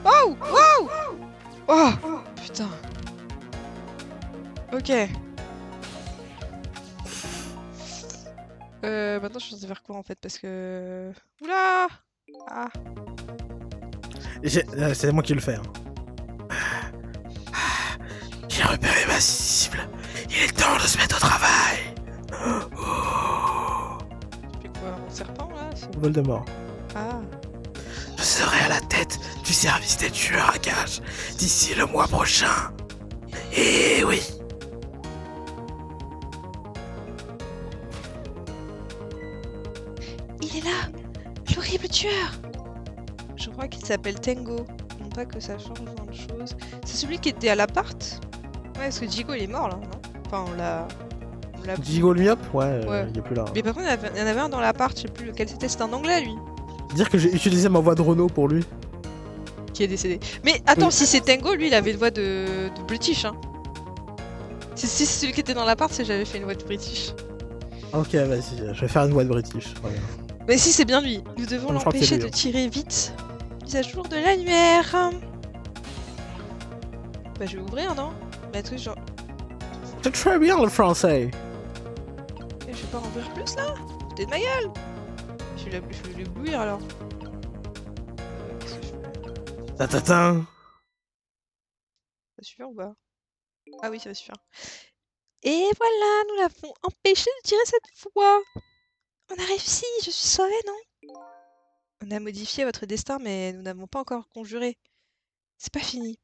Oh! Wow! Oh! Putain. Ok. Maintenant je suis censée faire quoi en fait? Parce que... Oula! Ah. C'est moi qui le fais. Hein. J'ai repéré ma cible. Il est temps de se mettre au travail. Tu fais quoi? Un serpent là? Voldemort. Ah. Je serai à la tête du service des tueurs à gages d'ici le mois prochain. Et oui. Il est là! L'horrible tueur! Je crois qu'il s'appelle Tengo. Non pas que ça change dans de choses. C'est celui qui était à l'appart? Ouais, parce que Jigo il est mort là, non? Enfin, on l'a... Jigo Lumiop? Ouais, Ouais. il est plus là. Mais par contre, il y en avait un dans l'appart, je sais plus lequel c'était, c'était un anglais lui, Dire que j'ai utilisé ma voix de Renault pour lui. qui est décédé. Mais attends, Oui. si c'est Tengo, lui il avait une voix de British, hein. Si c'est celui qui était dans l'appart, c'est que j'avais fait une voix de British. Ok, vas-y, je vais faire une voix de British. Regarde. Mais si, c'est bien lui. Nous devons Je crois que c'est l'empêcher lui, de hein. tirer vite. Mise à jour de la lumière. Bah, je vais ouvrir, non? Mais est-ce que genre. C'est très bien le français. Je vais pas en ouvrir plus là? T'es de ma gueule! Je vais l'éblouir alors. Qu'est-ce que je fais? Tatatin. Ça suffit ou pas? Ah oui, ça va suffire. Et voilà, nous l'avons empêché de tirer cette fois! On a réussi, je suis sauvée, non? On a modifié votre destin, mais nous n'avons pas encore conjuré. C'est pas fini.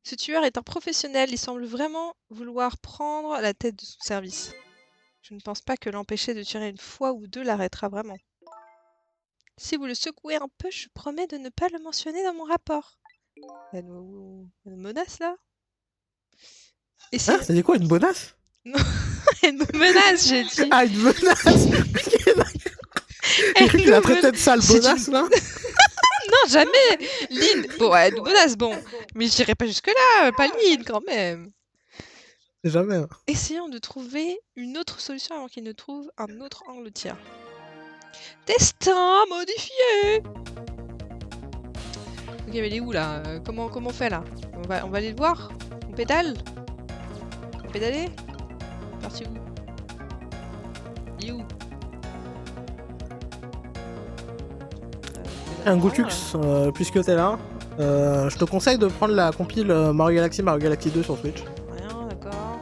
Ce tueur est un professionnel, il semble vraiment vouloir prendre la tête de son service. Je ne pense pas que l'empêcher de tirer une fois ou deux l'arrêtera vraiment. Si vous le secouez un peu, je promets de ne pas le mentionner dans mon rapport. Elle nous menace là? Et si... Hein, ça dit quoi, une bonasse? Elle nous menace, j'ai dit. Ah, une menace. J'ai cru qu'il a traité de sale bonasse, là. Non, jamais. Lynn. Bon, elle nous menace, bon. Mais je dirais pas jusque-là, pas Lynn quand même. Jamais. Hein. Essayons de trouver une autre solution avant qu'il ne trouve un autre angle de tir. Destin modifié. Ok, mais il est où là? Comment on fait là? On va aller le voir? On pédale? On pédaler? Parti où? Il est où? Un Goutux, puisque t'es là, je te conseille de prendre la compile Mario Galaxy 2 sur Switch. Rien, d'accord.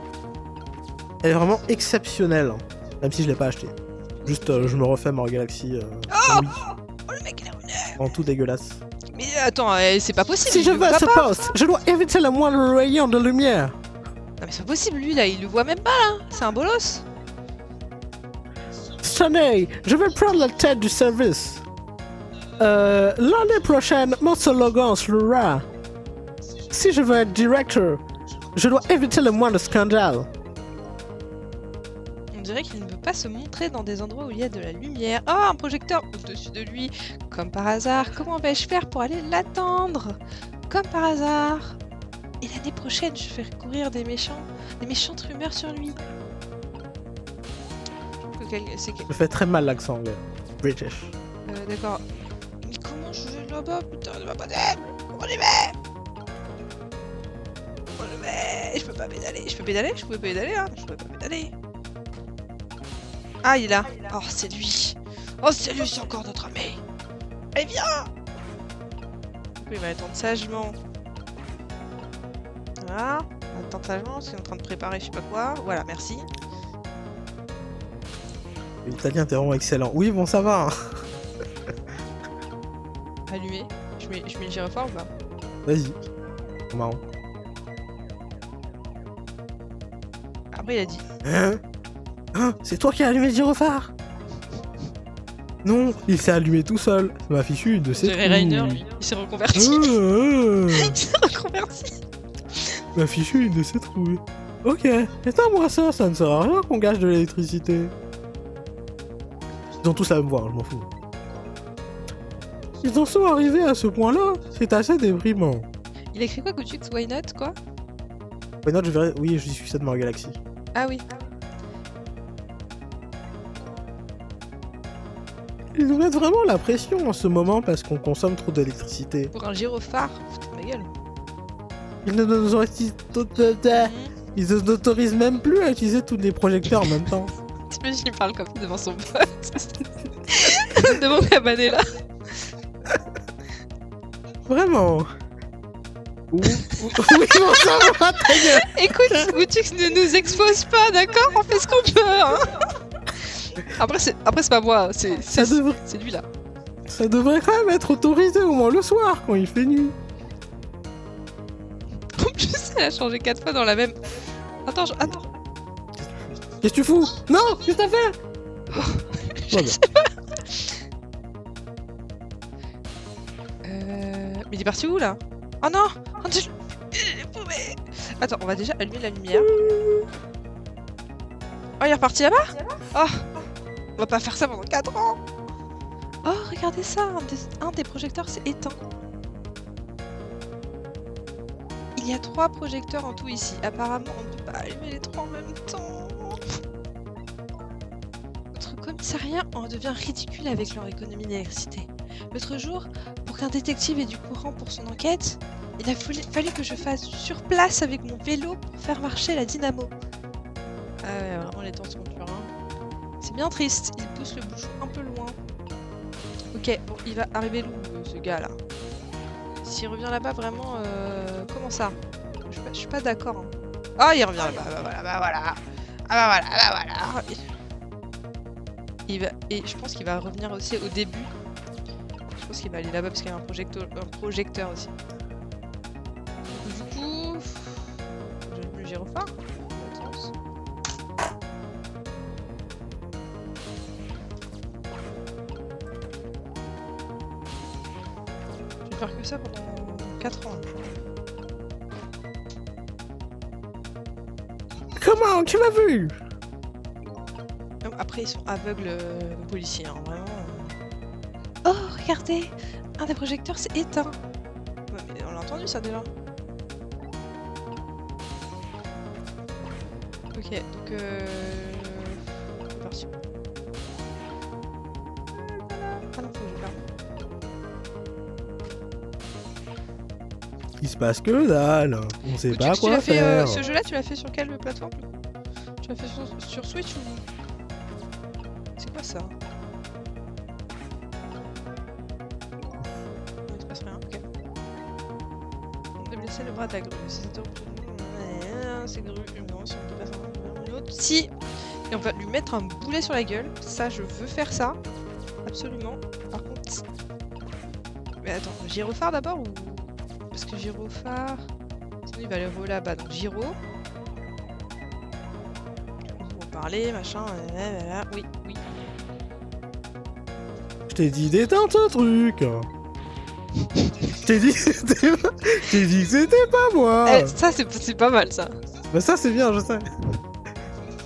Elle est vraiment exceptionnelle, hein, même si je l'ai pas acheté. Juste, je me refais Mario Galaxy. Oui, Oh, le mec il est revenu. en tout dégueulasse. Mais attends, c'est pas possible. Si il je le vais à voit ce pas. poste, je dois éviter le moindre rayon de lumière. Non mais c'est pas possible, lui là, il le voit même pas là. C'est un bolos. Stanley, je vais prendre la tête du service. L'année prochaine, mon slogan sera: si je veux être directeur, je dois éviter le moindre scandale. On dirait qu'il ne veut pas se montrer dans des endroits où il y a de la lumière. Oh, un projecteur au-dessus de lui. Comme par hasard, comment vais-je faire pour aller l'attendre? Comme par hasard. Et l'année prochaine, je ferai courir des méchantes rumeurs sur lui. Je fais très mal l'accent anglais. British. D'accord. Mais comment je vais là-bas? Putain, c'est pas possible! Comment j'y vais? Comment je vais? Je peux pas pédaler. Je peux pédaler? Je pouvais pédaler, hein? Je pouvais pas pédaler. Ah, il est là. Oh, c'est lui. Oh, c'est lui, c'est encore notre ami. Allez, viens! Il va attendre sagement. Voilà. On va attendre sagement, parce qu'il est en train de préparer je sais pas quoi. Voilà, merci. L'italien, t'es vraiment excellent. Oui, bon, ça va. Hein. Allumé. Je mets le gyrophare ou pas? Vas-y. C'est marrant. Après, il a dit. Hein? Hein? C'est toi qui as allumé le gyrophare? Non, il s'est allumé tout seul. Ça m'a fichu de ses C'est Rainer, lui. Il s'est reconverti. Il s'est reconverti. M'a fichu une de ses trous. Ok, éteins-moi ça, ça ne sert à rien qu'on gâche de l'électricité. Ils ont tous la même voix, je m'en fous. Ils en sont arrivés à ce point-là, c'est assez déprimant. Il a écrit quoi, Goutux? Why not, quoi? Ouais, non, je verrai. Oui, je suis ça de Mario Galaxy. Ah oui. Ils nous mettent vraiment la pression en ce moment parce qu'on consomme trop d'électricité. Pour un gyrophare, foutre de ma gueule. Ils ne nous Ils ne nous autorisent même plus à utiliser tous les projecteurs en même temps. T'imagines, il parle comme ça devant son pote. Devant Cabanella. Vraiment. Oui, bon, ça va, ta gueule. Écoute, Goutux ne nous expose pas, d'accord? On fait ce qu'on peut, hein. Après, c'est pas moi, c'est lui là. Ça devrait quand même être autorisé au moins le soir quand il fait nuit. En plus, elle a changé 4 fois dans la même. Attends, attends. Qu'est-ce que tu fous? Non, qu'est-ce que t'as fait? Je sais pas. Mais il est parti où là? Oh non! Oh, attends, on va déjà allumer la lumière. Oh, il est reparti là-bas? Oh! On va pas faire ça pendant 4 ans! Oh, regardez ça! Un des projecteurs s'est éteint. Il y a 3 projecteurs en tout ici. Apparemment, on ne peut pas allumer les 3 en même temps. sais rien, on devient ridicule avec leur économie d'électricité. L'autre jour, pour qu'un détective ait du courant pour son enquête, il a fallu que je fasse sur place avec mon vélo pour faire marcher la dynamo. Ah ouais, vraiment les temps sont durs, hein. C'est bien triste, il pousse le bouchon un peu loin. Ok, bon, il va arriver où ce gars là? S'il revient là-bas, vraiment, comment ça? Je suis pas d'accord. Hein. Ah, il revient là-bas, bah voilà, bah voilà. Ah bah voilà, bah voilà. Et je pense qu'il va revenir aussi au début. Je pense qu'il va aller là-bas parce qu'il y a un projecteur aussi. Du coup, j'allume le gyrophare. Je vais faire que ça pendant 4 ans. Comment? Tu m'as vu? Après, ils sont aveugles, les policiers, hein, vraiment. Oh, regardez! Un des projecteurs s'est éteint. Ouais, mais on l'a entendu ça déjà. Ok, donc c'est parti. Ah non, faut que je ferme. Il se passe que dalle. On sait pas quoi faire. Ce jeu-là, tu l'as fait sur quelle plateforme? Tu l'as fait sur Switch ou... C'est quoi ça? Il se passe rien, ok. On peut blesser le bras de la grue. C'est grue. Non, si on peut pas faire une autre. Si! Et on va lui mettre un boulet sur la gueule. Ça, je veux faire ça. Absolument. Par contre... Mais attends, gyrophare d'abord ou... Parce que gyrophare... Sinon il va aller là-bas. Donc gyro. On va parler, machin... Voilà. Oui. Je t'ai dit d'éteindre ce truc. Je t'ai dit que c'était pas moi. Ça c'est pas mal ça. Bah ça c'est bien, je sais.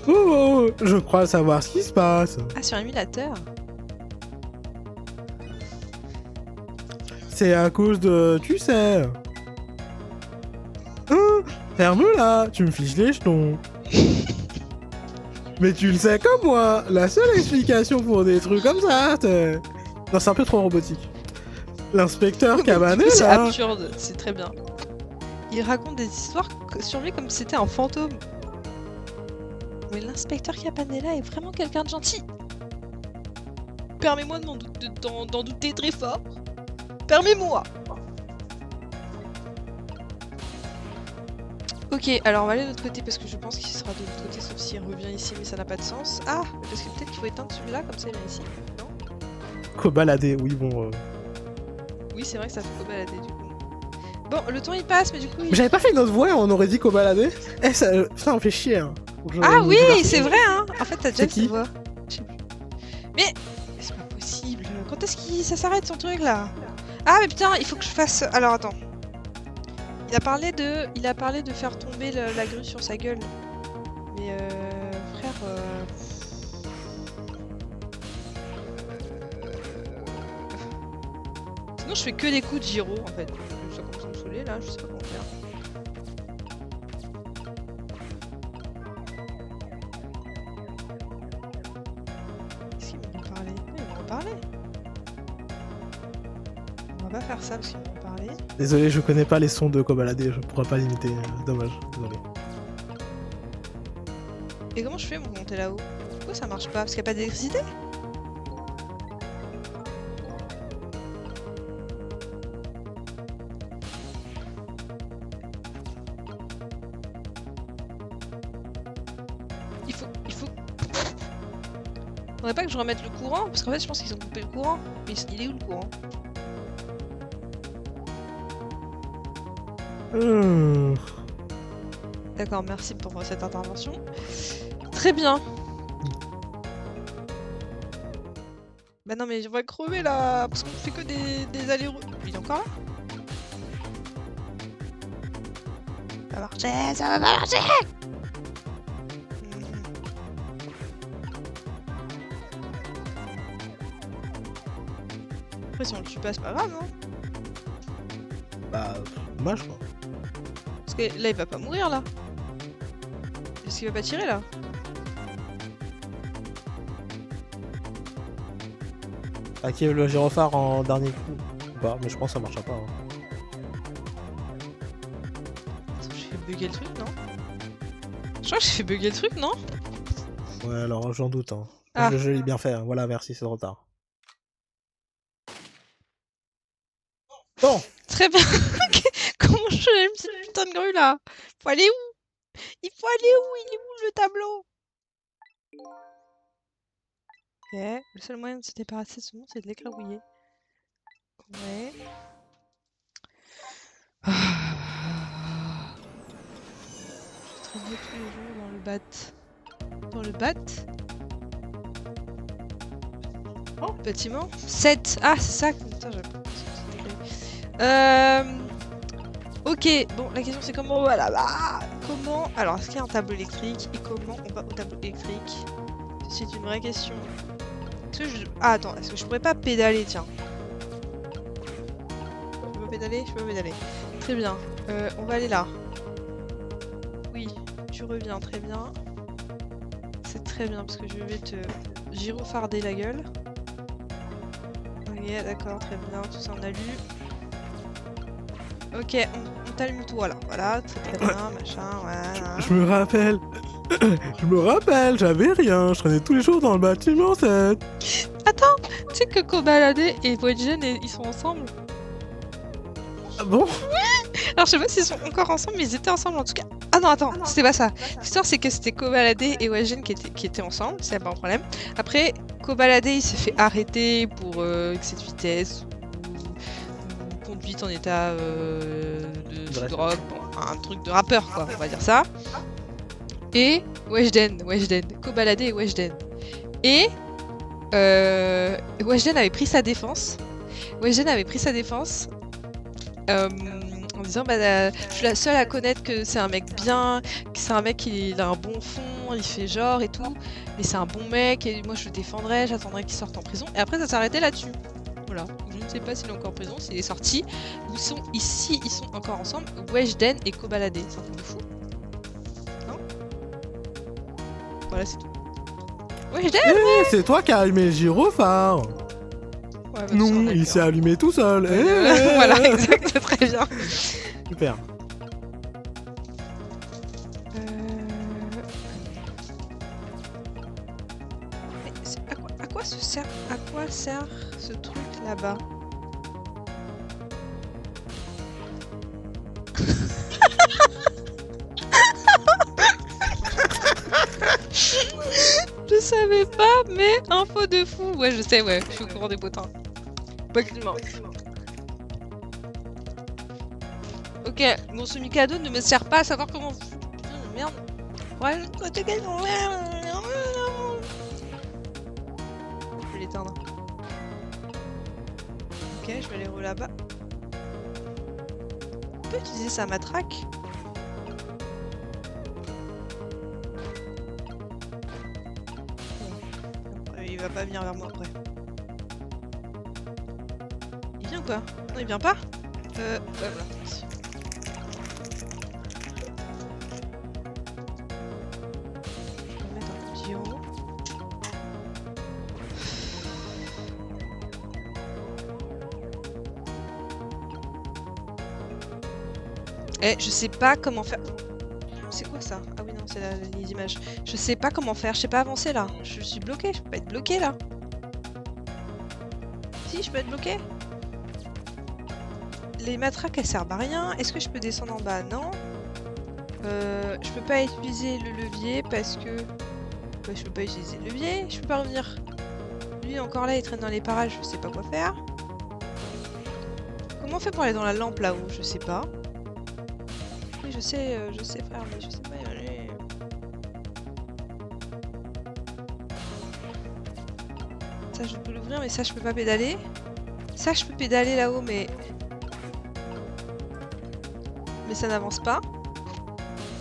Oh, je crois savoir ce qui se passe. Ah, sur émulateur. C'est à cause de... Tu sais... Hein, ferme-la, tu me fiches les jetons. Mais tu le sais comme moi, la seule explication pour des trucs comme ça, c'est... Non, c'est un peu trop robotique. L'inspecteur Cabanela... C'est absurde, c'est très bien. Il raconte des histoires sur lui comme si c'était un fantôme. Mais l'inspecteur Cabanela est vraiment quelqu'un de gentil. Permets-moi d'en douter très fort. Permets-moi. Ok, alors on va aller de l'autre côté parce que je pense qu'il sera de l'autre côté sauf s'il revient ici mais ça n'a pas de sens. Ah, parce que peut-être qu'il faut éteindre celui-là comme ça il vient ici, non? Cobalader, oui bon... Oui c'est vrai que ça fait cobalader du coup. Bon, le temps il passe mais du coup... J'avais pas fait une autre voix, on aurait dit cobalader. Eh ça on fait chier hein. Ah oui, c'est vrai hein. En fait t'as déjà cette voix. Je sais plus. Mais c'est pas possible. Quand est-ce que ça s'arrête son truc là? Ah mais putain, il faut que je fasse... Alors attends. Il a parlé de faire tomber la grue sur sa gueule. Mais frère... Sinon je fais que des coups de gyro en fait. Ça commence à me saouler là, je sais pas comment faire. Est-ce qu'ils vont en parler? Oui, ils vont en parler. On va pas faire ça parce qu'ils vont en parler. Désolé, je connais pas les sons de Cobalader, je pourrais pas l'imiter, dommage, désolé. Et comment je fais pour monter là-haut? Pourquoi ça marche pas? Parce qu'il n'y a pas d'électricité? Il faut... Faudrait pas que je remette le courant? Parce qu'en fait je pense qu'ils ont coupé le courant. Mais il est où le courant? D'accord, merci pour cette intervention. Très bien. Bah non mais on va crever là, parce qu'on fait que des allers-retours. Il est encore là? Ça va marcher, ça va pas marcher. Après si on le tue pas, c'est pas grave, non? Bah, dommage quoi. Parce que là il va pas mourir là. Est-ce qu'il va pas tirer là? Active le gyrophare en dernier coup. Ou pas, mais je pense que ça marchera pas. Hein. Attends, j'ai fait bugger le truc, non? Je crois que j'ai fait bugger le truc, non? Ouais, alors j'en doute. Hein. Ah. Je l'ai bien fait. Hein. Voilà, merci, c'est trop tard. Bon. Très bien. Comment je fais une petite putain de grue là? Faut aller où? Il faut aller où? Il est où le tableau? Ok, le seul moyen de se débarrasser de ce monde, c'est de l'écrabouiller. Ouais. Je traînais tous les jours dans le bat. Dans le bat? Oh. Le bâtiment? 7. Ah, c'est ça. Putain, j'ai Ok, bon, la question c'est comment on va là-bas? Comment... Alors, est-ce qu'il y a un tableau électrique? Et comment on va au tableau électrique? C'est une vraie question. Est-ce que je... Ah, attends, est-ce que je pourrais pas pédaler, tiens? Je peux pas pédaler? Je peux pas pédaler. Très bien. On va aller là. Oui, tu reviens, très bien. C'est très bien, parce que je vais te gyropharder la gueule. Ok, d'accord, très bien, tout ça on a lu. Ok, on t'allume toi là, voilà, très bien, machin, voilà. Je me rappelle. Je me rappelle, j'avais rien. Je traînais tous les jours dans le bâtiment 7. Attends, tu sais que Kobalade et Voidgen, ils sont ensemble? Ah bon? Alors je sais pas s'ils sont encore ensemble, mais ils étaient ensemble en tout cas. Ah non, attends, c'était pas ça. L'histoire c'est que c'était Kobalade et Voidgen qui étaient ensemble, c'est pas un problème. Après, Kobalade il s'est fait arrêter pour excès de vitesse ou conduite en état de drogue, bon, un truc de rappeur quoi, on va dire ça. Et Weshden, Kobalade et Weshden. Et Weshden avait pris sa défense. En disant bah je suis la seule à connaître que c'est un mec bien, que c'est un mec qui a un bon fond, il fait genre et tout, mais c'est un bon mec et moi je le défendrai, j'attendrai qu'il sorte en prison. Et après ça s'arrêtait là-dessus. Voilà. Je ne sais pas s'il est encore en prison, s'il est sorti. Ils sont ici, ils sont encore ensemble. Weshden et Kobalade, c'est un truc de fou. Non? Voilà, c'est tout. Weshden! C'est toi qui as allumé le gyrophare. Ouais, bah, Non, il s'est allumé tout seul. Voilà, exact, très bien. Super. À quoi sert ce truc là-bas? Je savais pas, mais info de fou. Ouais, je sais, ouais, je suis au courant des potins. Effectivement. Ok, bon, ce Mikado ne me sert pas à savoir comment... Merde. Ouais, je vais l'éteindre. Ok, je vais aller là-bas. On peut utiliser sa matraque? Il va pas venir vers moi après. Il vient ou pas? Non, il vient pas? Ouais, voilà. Je vais mettre un petit en haut. Je sais pas comment faire. C'est quoi ça? Ah oui, non, c'est les images. Je sais pas comment faire, je sais pas avancer là. Je suis bloquée, je peux pas être bloquée là. Si, je peux être bloquée. Les matraques elles servent à rien. Est-ce que je peux descendre en bas? Non. Je peux pas utiliser le levier parce que... Bah, je peux pas utiliser le levier, je peux pas revenir. Lui encore là, il traîne dans les parages, je sais pas quoi faire. Comment on fait pour aller dans la lampe là-haut? Je sais pas. Oui, je sais frère, mais je sais pas y aller. Ça je peux l'ouvrir, mais ça je peux pas pédaler. Ça je peux pédaler là-haut, mais ça n'avance pas.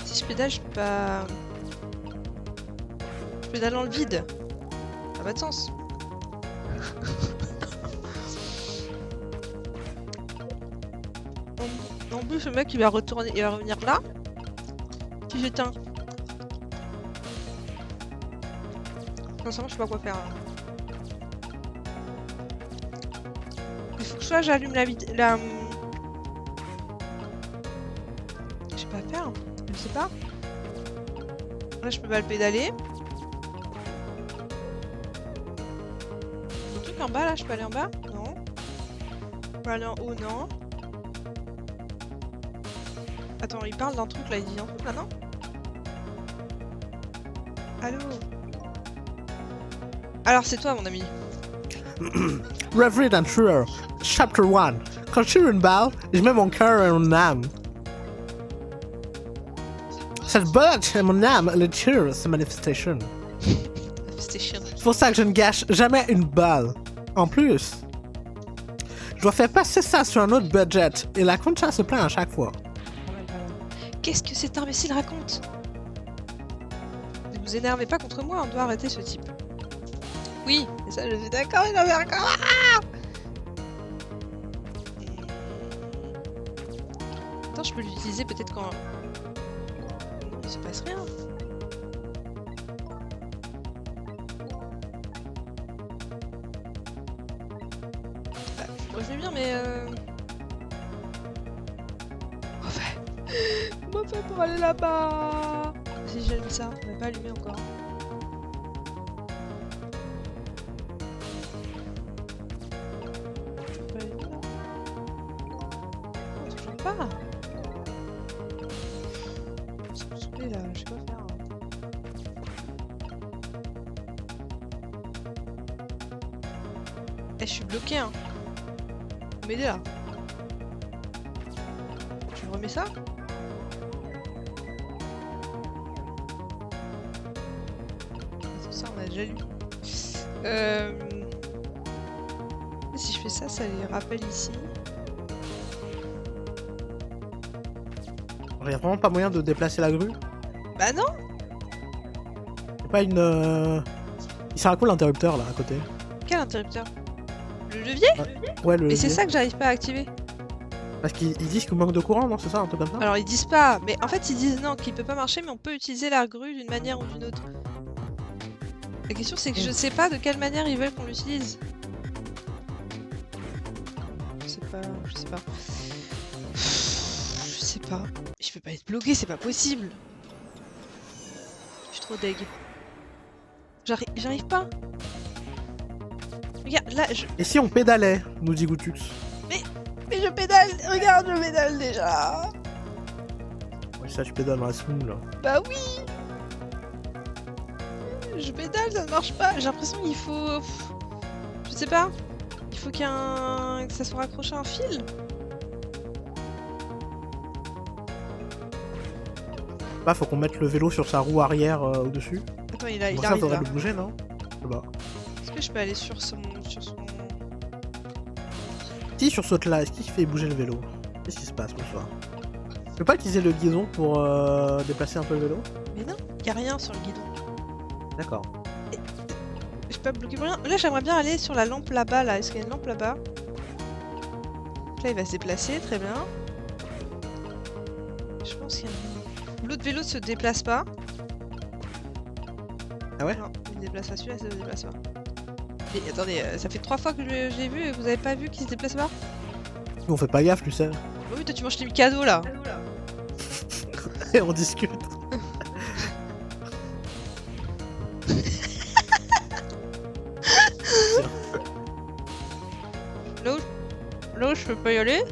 Si je pédale, je peux pas... Je pédale dans le vide. Ça n'a pas de sens. En plus, le mec il va retourner, il va revenir là. Si j'éteins. Sincèrement, je sais pas quoi faire. Là. soit j'allume la... Je sais pas faire. Je sais pas. Là, je peux pas le pédaler. Le truc en bas, là, je peux aller en bas? Non. Je peux aller en haut? Non. Attends, il parle d'un truc, là. Il dit un truc, là, non? Allô? Alors, c'est toi, mon ami. Reverie Adventure, Chapter 1. Quand je tire une balle, je mets mon cœur et mon âme. Cette balle et mon âme, le tire, c'est manifestation. Station. C'est pour ça que je ne gâche jamais une balle. En plus, je dois faire passer ça sur un autre budget et la compta se plaint à chaque fois. Qu'est-ce que cet imbécile raconte? Ne vous énervez pas contre moi, on doit arrêter ce type. Oui, et ça je suis d'accord, il avait encore. Attends, je peux l'utiliser peut-être quand... Non, il se passe rien. Bah, moi je vais bien, mais Comment on fait pour aller là-bas? Si j'allume ça, on va pas allumer encore. Je peux pas allumer là? Non, toujours pas. C'est me saouler là, je sais pas faire. Eh, je suis bloqué hein. Faut m'aider là. Je remets ça? Ça on a déjà lu. Si je fais ça, ça les rappelle ici. Il n'y a vraiment pas moyen de déplacer la grue? Bah non! C'est pas une... Il sert à quoi l'interrupteur là à côté? Quel interrupteur? Le levier? Ouais, le Mais c'est levier. ça que j'arrive pas à activer. Parce qu'ils disent qu'il manque de courant, non? C'est ça, un truc comme ça? Alors ils disent pas, mais en fait ils disent non, qu'il peut pas marcher, mais on peut utiliser la grue d'une manière ou d'une autre. La question c'est que je sais pas de quelle manière ils veulent qu'on l'utilise. Je sais pas, je sais pas. Je sais pas. Je peux pas être bloqué, c'est pas possible. Je suis trop deg. J'arrive pas. Regarde, là je... Et si on pédalait, nous dit Goutux? Mais je pédale, regarde, je pédale déjà. Ouais, ça, tu pédales dans la smoule là. Bah oui. Je pédale, ça ne marche pas. J'ai l'impression qu'il faut... Je sais pas. Il faut qu'il y ait un... que ça soit raccroché à un fil. Bah, faut qu'on mette le vélo sur sa roue arrière au-dessus. Attends, il Bon, ça arrive faudrait là. le bouger, non? Je sais pas. Est-ce que je peux aller sur son... Si sur saute là, est-ce qu'il fait bouger le vélo? Qu'est-ce qui se passe ce soir? Tu peux pas utiliser le guidon pour déplacer un peu le vélo? Mais non, y a rien sur le guidon. D'accord. Je suis pas bloqué pour rien. Là, j'aimerais bien aller sur la lampe là-bas, là. Est-ce qu'il y a une lampe là-bas? Là, il va se déplacer, très bien. Je pense qu'il y a un... L'autre vélo se déplace pas. Ah ouais? Non, il se déplace pas. Celui-là, ça se déplace pas. Et attendez, ça fait 3 fois que j'ai vu et vous avez pas vu qu'il se déplace pas? Nous, on fait pas gaffe, tu sais. Bah oui, toi tu manges tes cadeaux là. Et on discute. Là où je peux pas y aller.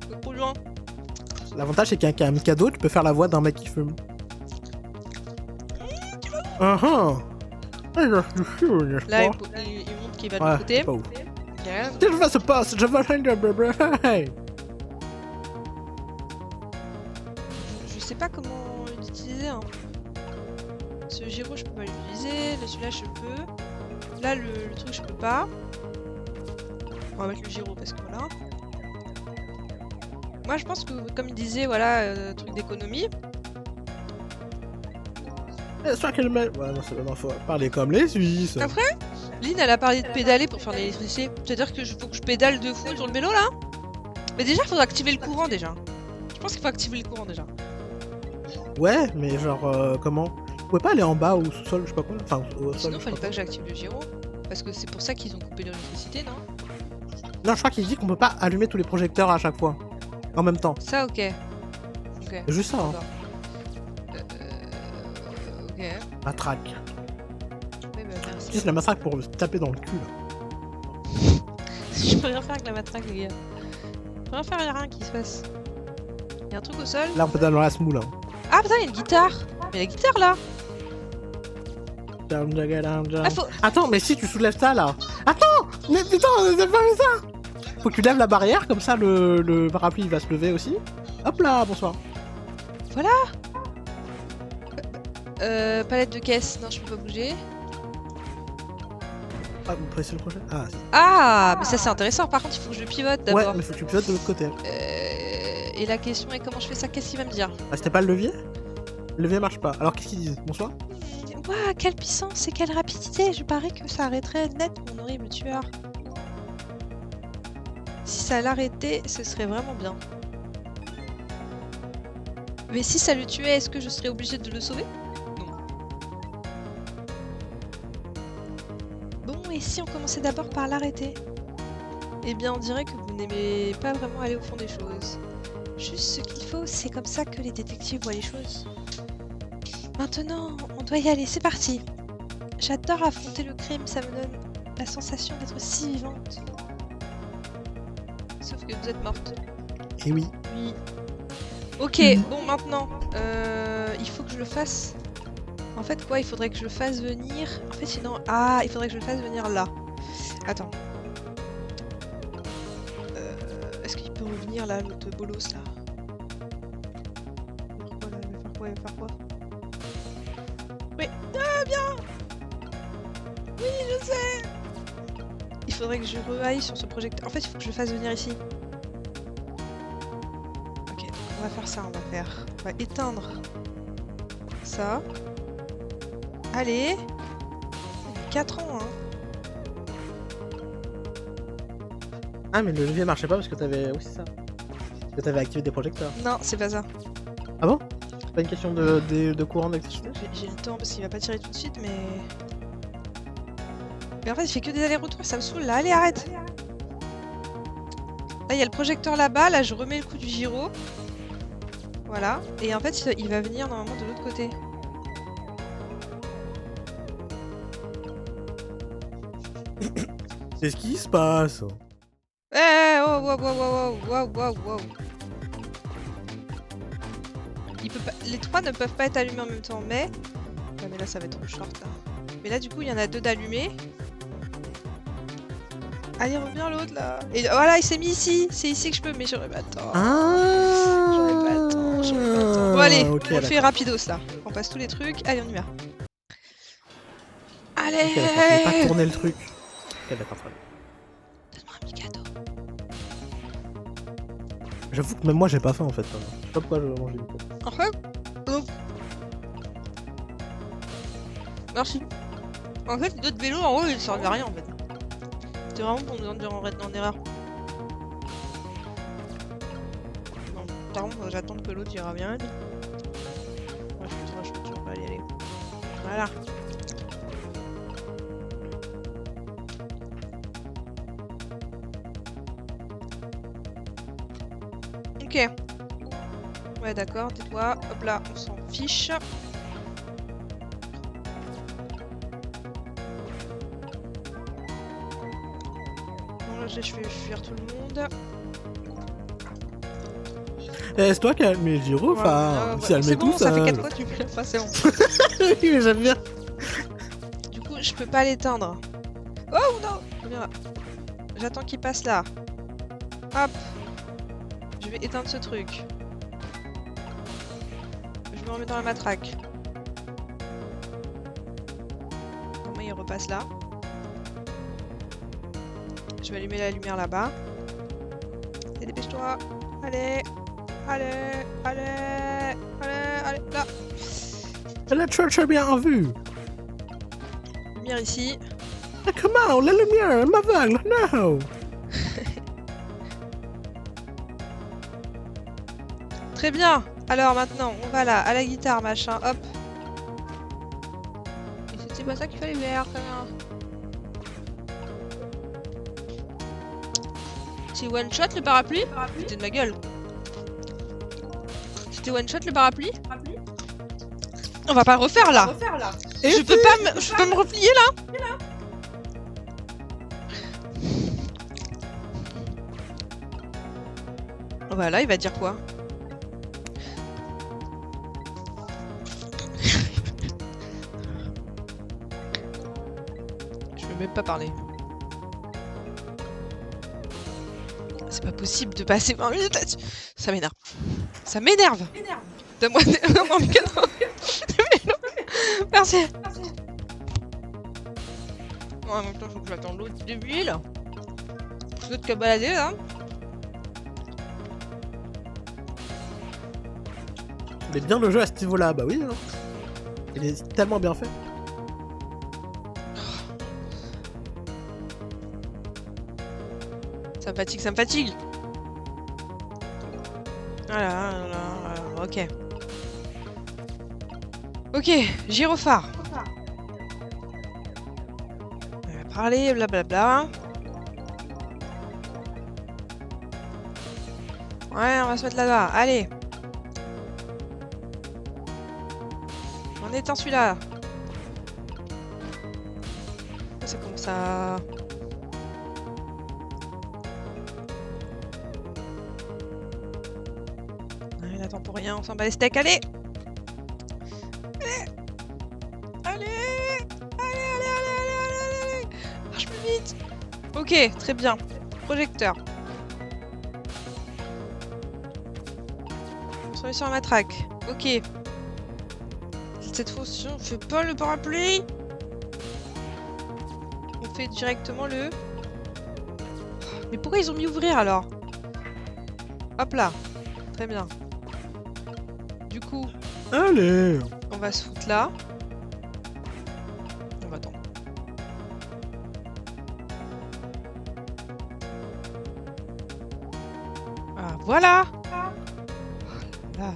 C'est trop loin. L'avantage, c'est qu'avec un Mikado, tu peux faire la voix d'un mec qui fume. Ah ah! Je suis sûr, n'est-ce Là, pas? il montre qu'il va de Ouais, l'autre côté. c'est pas ouf. Ok. Qu'est-ce qui se passe? Je veux rien de bébé. Hey! Je sais pas comment l'utiliser. Hein. Ce gyro, je peux pas l'utiliser. Celui-là, je peux. Là, le truc, je peux pas. On va mettre le gyro parce que voilà. Moi, je pense que, comme il disait, voilà, truc d'économie. J'espère qu'elle met. Ouais, non, c'est pas faut parler comme les Suisses. Après, Lynn, elle a parlé de pédaler pour faire l'électricité. C'est-à-dire que faut que je pédale 2 fois sur le vélo là? Mais déjà, il faudra activer le courant déjà. Je pense qu'il faut activer le courant déjà. Ouais, mais genre, comment? Vous pouvez pas aller en bas ou au sous-sol, je sais pas quoi. Enfin, au sol. Sinon, je sais fallait pas pas que j'active le gyro. Parce que c'est pour ça qu'ils ont coupé l'électricité, non? Non, je crois qu'il dit qu'on peut pas allumer tous les projecteurs à chaque fois. En même temps. Ça, ok. Ok. C'est juste ça, hein. Ok. Matraque. Oui, bah merci. Utilise la matraque pour se taper dans le cul, là. Je peux rien faire avec la matraque, les gars. Je peux rien faire, y'a rien qui se passe. Y'a un truc au sol. Là, on peut dans la smoule, hein. Ah putain, y'a une guitare. Mais la guitare là. Ah, faut... Attends, mais si tu soulèves ça, là. Attends. Mais putain, t'as pas fait ça. Faut que tu lèves la barrière, comme ça, le parapluie, il va se lever aussi. Hop là, bonsoir. Voilà. Palette de caisse. Non, je peux pas bouger. Ah, vous pressez le projet. Ah, si. Ah, mais ça c'est intéressant. Par contre, il faut que je le pivote Ouais, d'abord. mais faut que tu pivotes de l'autre côté. Et la question est comment je fais ça? Qu'est-ce qu'il va me dire? Ah, c'était pas le levier? Le levier marche pas. Alors, qu'est-ce qu'ils disent? Bonsoir. Waouh, quelle puissance et quelle rapidité! Je parie que ça arrêterait net mon horrible tueur. Si ça l'arrêtait, ce serait vraiment bien. Mais si ça le tuait, est-ce que je serais obligée de le sauver? Non. Bon, et si on commençait d'abord par l'arrêter? Eh bien, on dirait que vous n'aimez pas vraiment aller au fond des choses. Juste ce qu'il faut, c'est comme ça que les détectives voient les choses. Maintenant, on doit y aller, c'est parti. J'adore affronter le crime, ça me donne la sensation d'être si vivante. Sauf que vous êtes morte. Eh oui. Oui. Ok, bon maintenant, il faut que je le fasse. En fait quoi, il faudrait que je le fasse venir. En fait sinon, ah, il faudrait que je le fasse venir là. Attends. Est-ce qu'il peut revenir là, l'autre bolos là? Il va faire quoi, il va faire quoi? Oui, ah bien. Oui, je sais. Il faudrait que je re-aille sur ce projecteur. En fait, il faut que je le fasse venir ici. Ok, donc on va faire ça, on va éteindre ça. Allez. 4 ans, hein. Ah, mais le levier marchait pas parce que t'avais... Oui, c'est ça. Parce que t'avais activé des projecteurs. Non, c'est pas ça. Ah bon? C'est pas une question de courant d'électricité? J'ai le temps parce qu'il va pas tirer tout de suite, mais... Mais en fait, il fait que des allers-retours, ça me saoule là. Allez, arrête! Là, il y a le projecteur là-bas. Là, je remets le coup du gyro. Voilà. Et en fait, il va venir normalement de l'autre côté. C'est ce qui se passe. Eh, oh, wow, wow, wow, wow, wow, wow. Il peut pas... Les trois ne peuvent pas être allumés en même temps, mais... Ouais, mais là, ça va être trop short, là. Mais là, du coup, il y en a 2 d'allumés. Allez, reviens l'autre, là. Et voilà, il s'est mis ici. C'est ici que je peux, mais j'aurais pas le temps. Ah, J'aurais pas le temps, j'aurais pas le temps. Bon, allez, ok, on le fait rapidos, là. On passe tous les trucs. Allez, on y va. Allez, Ok, d'accord, je vais pas tourner le truc. Ok, d'accord, très bien. donne-moi un petit cadeau. J'avoue que même moi j'ai pas faim en fait. Je sais pas pourquoi je mange des micros. En fait, donc... Merci. En fait, d'autres vélos, en gros, ils servent à rien, en fait. C'était vraiment pour nous induire en erreur. Non, par contre, j'attends que l'autre ira bien. Ouais, je peux toujours pas y aller. Voilà. Ok. Ouais, d'accord, tais-toi. Hop là, on s'en fiche. Bon, là, je fais fuir tout le monde. Eh, c'est toi qui as mis le gyro, enfin, si elle met c'est bon, tout ça fait seul. 4 fois que tu me l'as pas, c'est bon. Oui, mais j'aime bien. Du coup, je peux pas l'éteindre. Oh non! Reviens là. J'attends qu'il passe là. Hop! Je vais éteindre ce truc. Je me remets dans la matraque. Comment il repasse là? Je vais allumer la lumière là-bas. Et dépêche-toi! Allez! Allez! Allez! Allez! Allez! Là! La church a bien vu. Lumière ici. Ah, comment? La lumière, elle m'aveugle, no! Très bien. Alors maintenant, on va là, à la guitare, machin, hop. Et c'était pas ça qu'il fallait faire, quand même. C'est one shot le parapluie? C'était de ma gueule. C'était one shot le parapluie? On va pas le refaire là. Je peux pas me replier là. Voilà, il va dire quoi? Je veux même pas parler. C'est pas possible de passer 20 minutes là-dessus. Ça m'énerve. Ça m'énerve. Donne-moi un cadeau. Merci. Bon, en même temps, faut que j'attende l'autre débile. L'autre qui a baladé là. Il est bien le jeu à ce niveau-là, bah oui. Hein. Il est tellement bien fait. Ça me fatigue, ça me fatigue. Voilà, ok. Ok, gyrophare. On va parler, blablabla. Ouais, on va se mettre là-bas, allez. On éteint celui-là. C'est comme ça. Il attend pour rien, on s'en bat les steaks, allez! Allez! Marche plus vite! Ok, très bien. Projecteur. Solution à matraque. Ok. Cette fonction, on fait pas le parapluie. On fait directement le... Mais pourquoi ils ont mis ouvrir alors? Hop là. Très bien. Du coup... Allez! On va se foutre là. On va attendre. Ah, voilà! Là.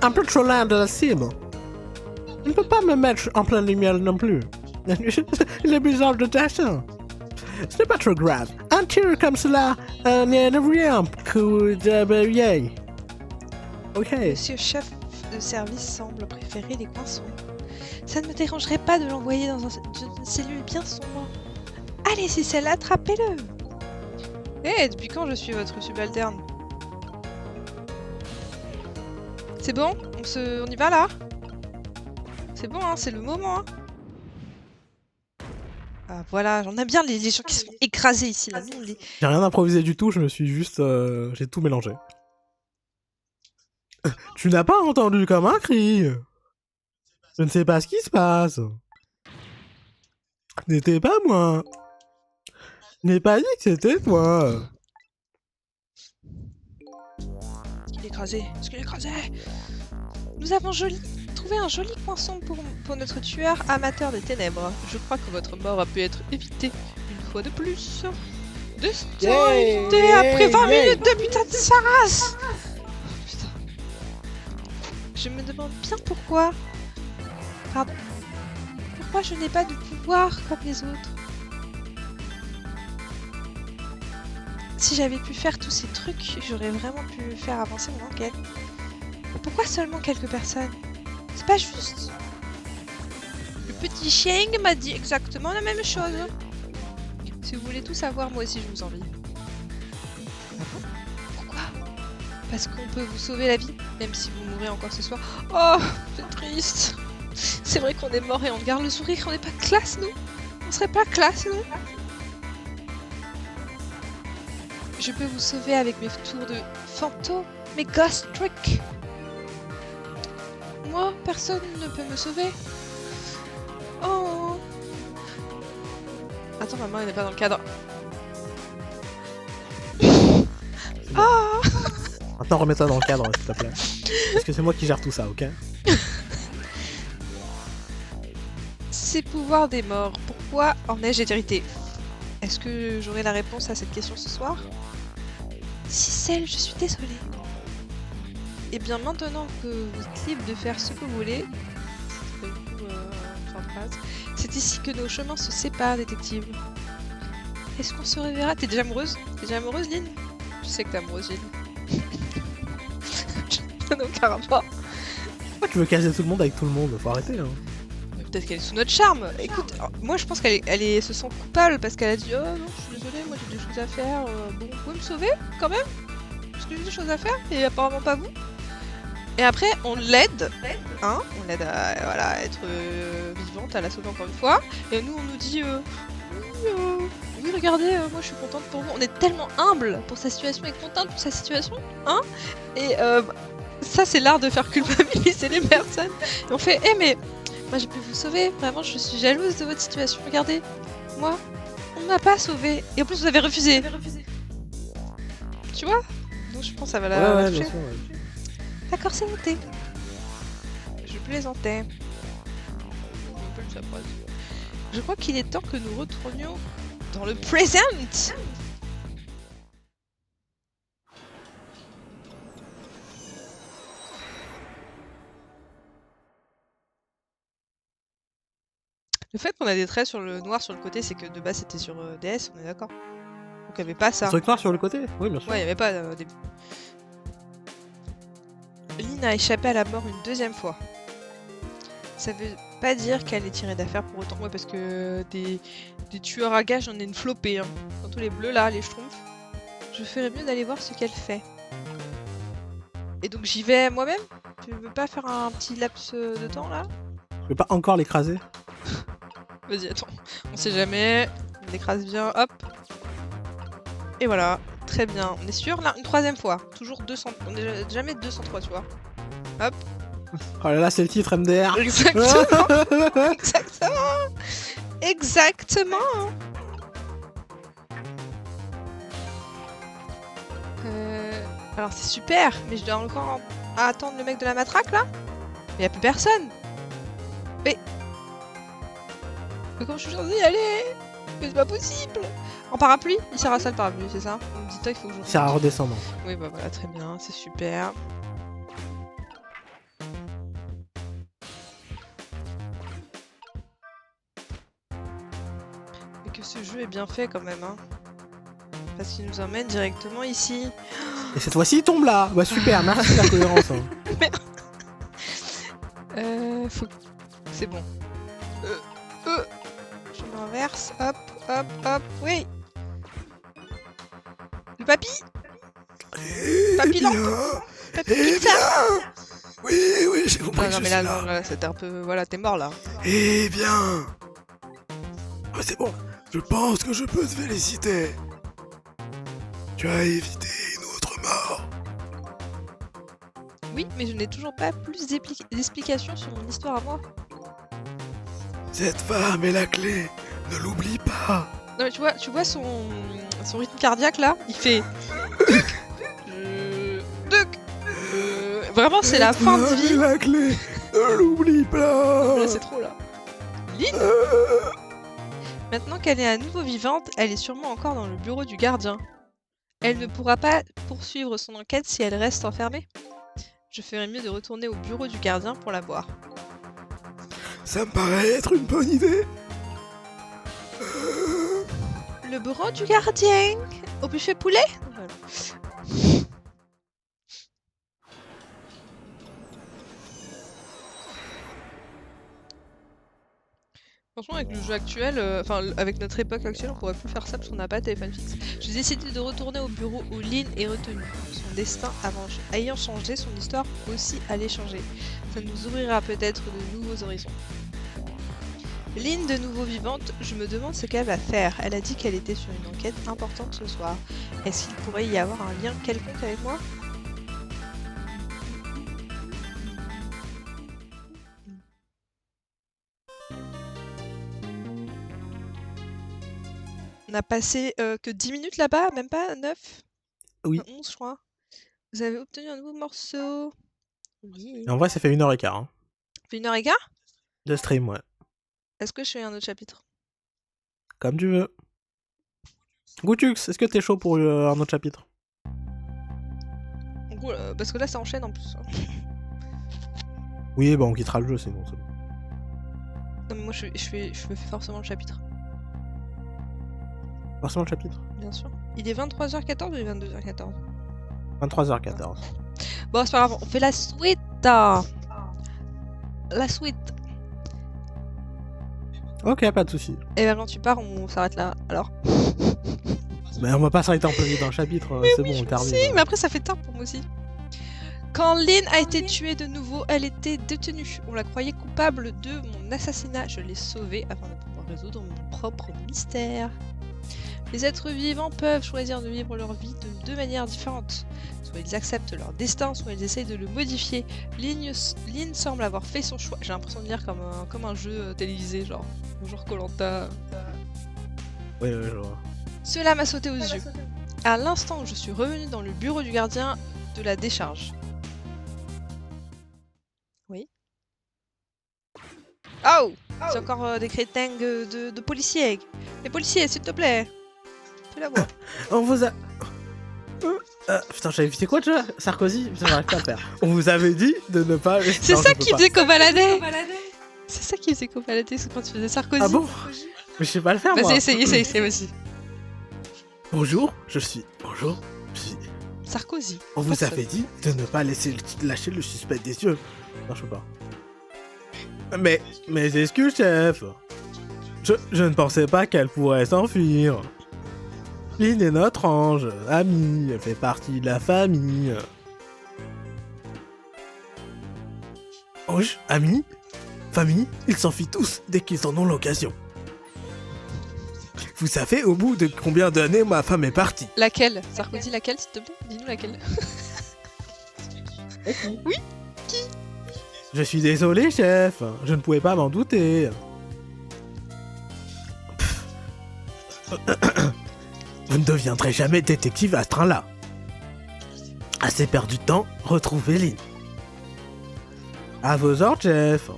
Un peu trop loin de la cible. On ne peut pas me mettre en pleine lumière non plus. Il est bizarre de dessin. Ce n'est pas trop grave. Un tir comme cela n'est rien que de yay. Ok. Monsieur chef de service semble préférer les coins sombres. Ça ne me dérangerait pas de l'envoyer dans une cellule bien sombre. Allez, c'est celle-là, attrapez-le. Eh, depuis quand je suis votre subalterne? C'est bon? On y va là? C'est bon, hein, c'est le moment. Hein. Ah voilà, j'en aime bien les gens qui sont écrasés ici. Là. J'ai rien improvisé du tout, je me suis juste... j'ai tout mélangé. Tu n'as pas entendu comme un cri. Je ne sais pas ce qui se passe. Ce n'était pas moi. Je n'ai pas dit que c'était toi. Est-ce qu'il est écrasé? Est-ce qu'il est écrasé? Nous avons trouvé un joli coin sombre pour notre tueur amateur des ténèbres. Je crois que votre mort a pu être évitée une fois de plus. Destin évité après 20 minutes de putain de sa race. Putain. Je me demande bien pourquoi. Pardon. Pourquoi je n'ai pas de pouvoir comme les autres? Si j'avais pu faire tous ces trucs, j'aurais vraiment pu faire avancer mon enquête. Pourquoi seulement quelques personnes? C'est pas juste. Le petit Sheng m'a dit exactement la même chose. Si vous voulez tout savoir, moi aussi je vous envie. Pourquoi? Parce qu'on peut vous sauver la vie, même si vous mourrez encore ce soir. Oh, c'est triste. C'est vrai qu'on est mort et on garde le sourire, on n'est pas classe, nous. On serait pas classe, nous. Je peux vous sauver avec mes tours de fantôme, mes ghost tricks. Moi, personne ne peut me sauver. Oh. Attends, maman, elle n'est pas dans le cadre. Ah. Maintenant, remets-toi dans le cadre, s'il te plaît. Parce que c'est moi qui gère tout ça, ok? Ces pouvoirs des morts, pourquoi en ai-je hérité? Est-ce que j'aurai la réponse à cette question ce soir? Si celle, je suis désolée. Et bien maintenant que vous êtes libre de faire ce que vous voulez, C'est ici que nos chemins se séparent, détective. Est-ce qu'on se reverra? T'es déjà amoureuse? T'es déjà amoureuse, Lynn? Je sais que t'es amoureuse, Lynn. Ça n'a aucun rapport. Pourquoi tu veux caser tout le monde avec tout le monde? Faut arrêter, hein. Peut-être qu'elle est sous notre charme. Écoute, moi je pense qu'elle se sent coupable parce qu'elle a dit « Oh non, je suis désolée, moi j'ai des choses à faire. Bon, vous pouvez me sauver quand même? Parce que j'ai des choses à faire et apparemment pas vous. » Et après, on l'aide, hein, on l'aide à voilà, être vivante, à la sauver encore une fois. Et nous, on nous dit oui, regardez, moi je suis contente pour vous. On est tellement humble pour sa situation et contente pour sa situation, hein. Et ça, c'est l'art de faire culpabiliser les personnes. Et on fait, mais moi j'ai pu vous sauver, vraiment, je suis jalouse de votre situation. Regardez, moi, on m'a pas sauvé. Et en plus, vous avez refusé. Tu vois? Donc je pense que ça va la toucher. Bien sûr, ouais. D'accord, c'est noté. Je plaisantais. Je crois qu'il est temps que nous retournions dans le present. Le fait qu'on a des traits sur le noir sur le côté, c'est que de base c'était sur DS, on est d'accord? Donc il n'y avait pas ça. Un truc noir sur le côté? Oui, bien sûr. Ouais, il n'y avait pas au début. Lynn a échappé à la mort une deuxième fois. Ça veut pas dire qu'elle est tirée d'affaire pour autant. Ouais, parce que des tueurs à gages, j'en ai une flopée. Hein. Dans tous les bleus là, les schtroumpfs. Je ferais mieux d'aller voir ce qu'elle fait. Et donc j'y vais moi-même? Tu veux pas faire un petit laps de temps là? Je peux pas encore l'écraser? Vas-y, attends. On sait jamais. On l'écrase bien, hop. Et voilà. Très bien. On est sûr là, une troisième fois. Toujours 200. On est jamais 203, tu vois. Hop. Oh là là, c'est le titre MDR. Exactement. Exactement. Exactement. Alors c'est super, mais je dois encore attendre le mec de la matraque là. Mais y a plus personne. Mais comment je suis censée y aller? Mais c'est pas possible. En parapluie? Il sert à ça le parapluie, c'est ça? On me dit toi, il faut que je... Il sert à redescendre. Oui, bah voilà, très bien, c'est super. Mais que ce jeu est bien fait quand même, hein. Parce qu'il nous emmène directement ici. Et cette fois-ci, il tombe là. Bah super, merci de la cohérence. Hein. Faut... C'est bon. Je m'inverse, hop, hop, hop, oui. Le papy? Papy lent. Papy pizza. Oui, j'ai compris. Non, mais là, non, là, c'était un peu... Voilà, t'es mort, là. Eh bien... Ah, c'est bon, je pense que je peux te féliciter. Tu as évité une autre mort. Oui, mais je n'ai toujours pas plus d'explications sur mon histoire à moi. Cette femme est la clé, ne l'oublie pas. Non, mais tu vois son rythme cardiaque, là? Il fait... Vraiment, c'est la fin de Cette vie. femme est la clé, ne l'oublie pas. Là, c'est trop, là. Lynn? Maintenant qu'elle est à nouveau vivante, elle est sûrement encore dans le bureau du gardien. Elle ne pourra pas poursuivre son enquête si elle reste enfermée. Je ferais mieux de retourner au bureau du gardien pour la voir. Ça me paraît être une bonne idée. Le bureau du gardien au buffet poulet? Voilà. Franchement, avec le jeu actuel, enfin avec notre époque actuelle, on pourrait plus faire ça parce qu'on n'a pas de téléphone fixe. J'ai décidé de retourner au bureau où Lynn est retenue. Son destin ayant changé, son histoire aussi allait changer. Ça nous ouvrira peut-être de nouveaux horizons. Lynn de nouveau vivante, je me demande ce qu'elle va faire. Elle a dit qu'elle était sur une enquête importante ce soir. Est-ce qu'il pourrait y avoir un lien quelconque avec moi? On a passé que 10 minutes là-bas, même pas 9? Oui. 11 je crois. Vous avez obtenu un nouveau morceau. Oui. Et en vrai, ça fait 1h15. Hein. Ça fait 1h15? De stream, ouais. Est-ce que je fais un autre chapitre? Comme tu veux. Goutux, est-ce que t'es chaud pour un autre chapitre? En gros, parce que là ça enchaîne en plus. Oui, bah on quittera le jeu sinon. Non, mais moi je me fais forcément le chapitre, Forcément le chapitre. bien sûr. Il est 23h14 ou il est 22h14? 23h14. Bon, c'est pas grave, on fait la suite. La suite. Ok, pas de soucis. Et ben quand tu pars, on s'arrête là. Alors. Mais on va pas s'arrêter en plein milieu dans le chapitre, c'est bon, on termine. Si, mais après ça fait tard pour moi aussi. Quand Lynn a été tuée de nouveau, elle était détenue. On la croyait coupable de mon assassinat. Je l'ai sauvée afin de pouvoir résoudre mon propre mystère. Les êtres vivants peuvent choisir de vivre leur vie de deux manières différentes. Soit ils acceptent leur destin, soit ils essayent de le modifier. Lynn semble avoir fait son choix. J'ai l'impression de lire comme un jeu télévisé, genre Koh-Lanta. Oui, je vois. Cela m'a sauté aux yeux. À l'instant où je suis revenue dans le bureau du gardien de la décharge. Oui. Oh, c'est encore des crétins de policiers. Les policiers, s'il te plaît. Fais la voix. On vous a... putain, j'avais évité quoi déjà? Sarkozy? Putain, j'arrive pas à le faire. On vous avait dit de ne pas... C'est Non, ça je peux qui pas. faisait qu'on baladait. C'est ça qui faisait qu'on baladait, c'est quand tu faisais Sarkozy. Ah bon? Mais je sais pas le faire, moi. Vas-y, essaye, vas-y. Bonjour, je suis... Sarkozy. On vous avait dit de ne pas laisser lâcher le suspect des yeux. Non, je peux pas. Mais excuse, chef. Je ne pensais pas qu'elle pourrait s'enfuir. Lynn est notre ange, amie, elle fait partie de la famille. Ange, ami, famille, ils s'enfuient tous dès qu'ils en ont l'occasion. Vous savez au bout de combien d'années ma femme est partie? Laquelle? Sarkozy, laquelle, s'il te plaît? Dis-nous laquelle. Oui? Qui? Je suis désolé, chef, je ne pouvais pas m'en douter. Vous ne deviendrez jamais détective à ce train-là. Assez perdu de temps, retrouvez Lynn. À vos ordres, chef.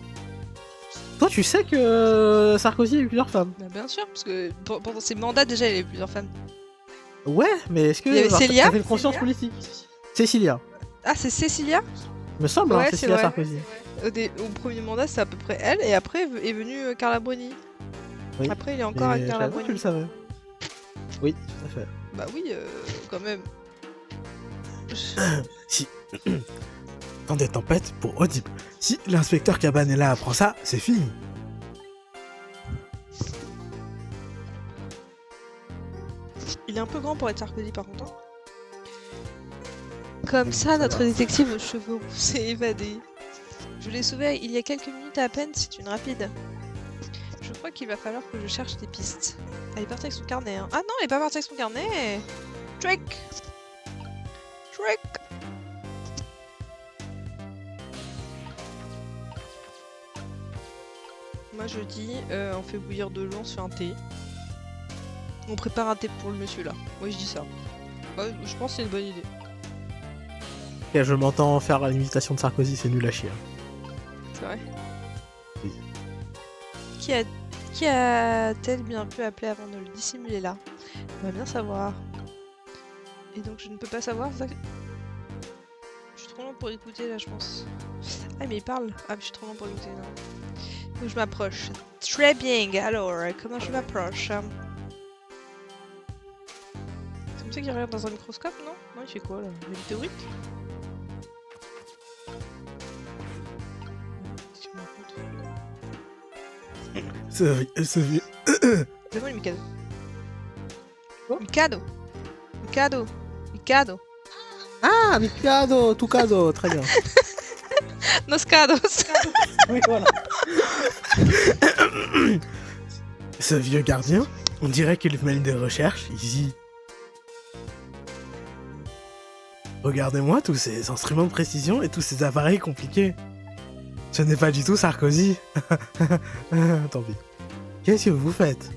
Toi, tu sais que Sarkozy a eu plusieurs femmes. Bah, bien sûr, parce que pendant ses mandats, déjà, il y avait plusieurs femmes. Ouais, mais est-ce que Il y avait Célia t'avais une conscience politique? Cécilia. Ah, c'est Cécilia? Me semble, Ouais, hein, c'est Cécilia vrai. Sarkozy. Au premier mandat, c'est à peu près elle, et après est venue Carla Bruni. Oui. Après, il est encore avec Et Carla je savais pas que tu le Bruni. savais. Oui, tout à fait. Bah oui, quand même. Si. Temps des tempêtes pour Audible. Si l'inspecteur Cabanella apprend ça, c'est fini. Il est un peu grand pour être Sarkozy par contre. Hein. Comme ça, notre détective aux cheveux roux s'est évadé. Je l'ai sauvé il y a quelques minutes à peine, c'est une rapide. Je crois qu'il va falloir que je cherche des pistes. Elle est partie avec son carnet. Hein. Ah non, elle est pas partie avec son carnet. Trick. Moi je dis, on fait bouillir de l'eau, on se fait un thé. On prépare un thé pour le monsieur là. Moi je dis ça. Ouais, je pense que c'est une bonne idée. Et je m'entends faire l'imitation de Sarkozy, c'est nul à chier. C'est vrai. Oui. Qui a-t-elle bien pu appeler avant de le dissimuler là? On va bien savoir. Et donc je ne peux pas savoir ça. Je suis trop lent pour écouter là, je pense. Ah mais il parle. Ah mais je suis trop lent pour écouter, non. Donc je m'approche. Très bien. Alors, comment je m'approche? C'est comme ça qu'il regarde dans un microscope, non? Non, il fait quoi là? Il est théorique? Qu'est-ce qu'il me raconte? Ce vieux... Donne-moi le Mikado. Quoi? Mikado. Ah, Mikado, Tukado, très bien. Nos cados. Oui, voilà. Ce vieux gardien, on dirait qu'il mène des recherches ici. Regardez-moi tous ces instruments de précision et tous ces appareils compliqués. Ce n'est pas du tout Sarkozy. Tant pis. Qu'est-ce que vous faites?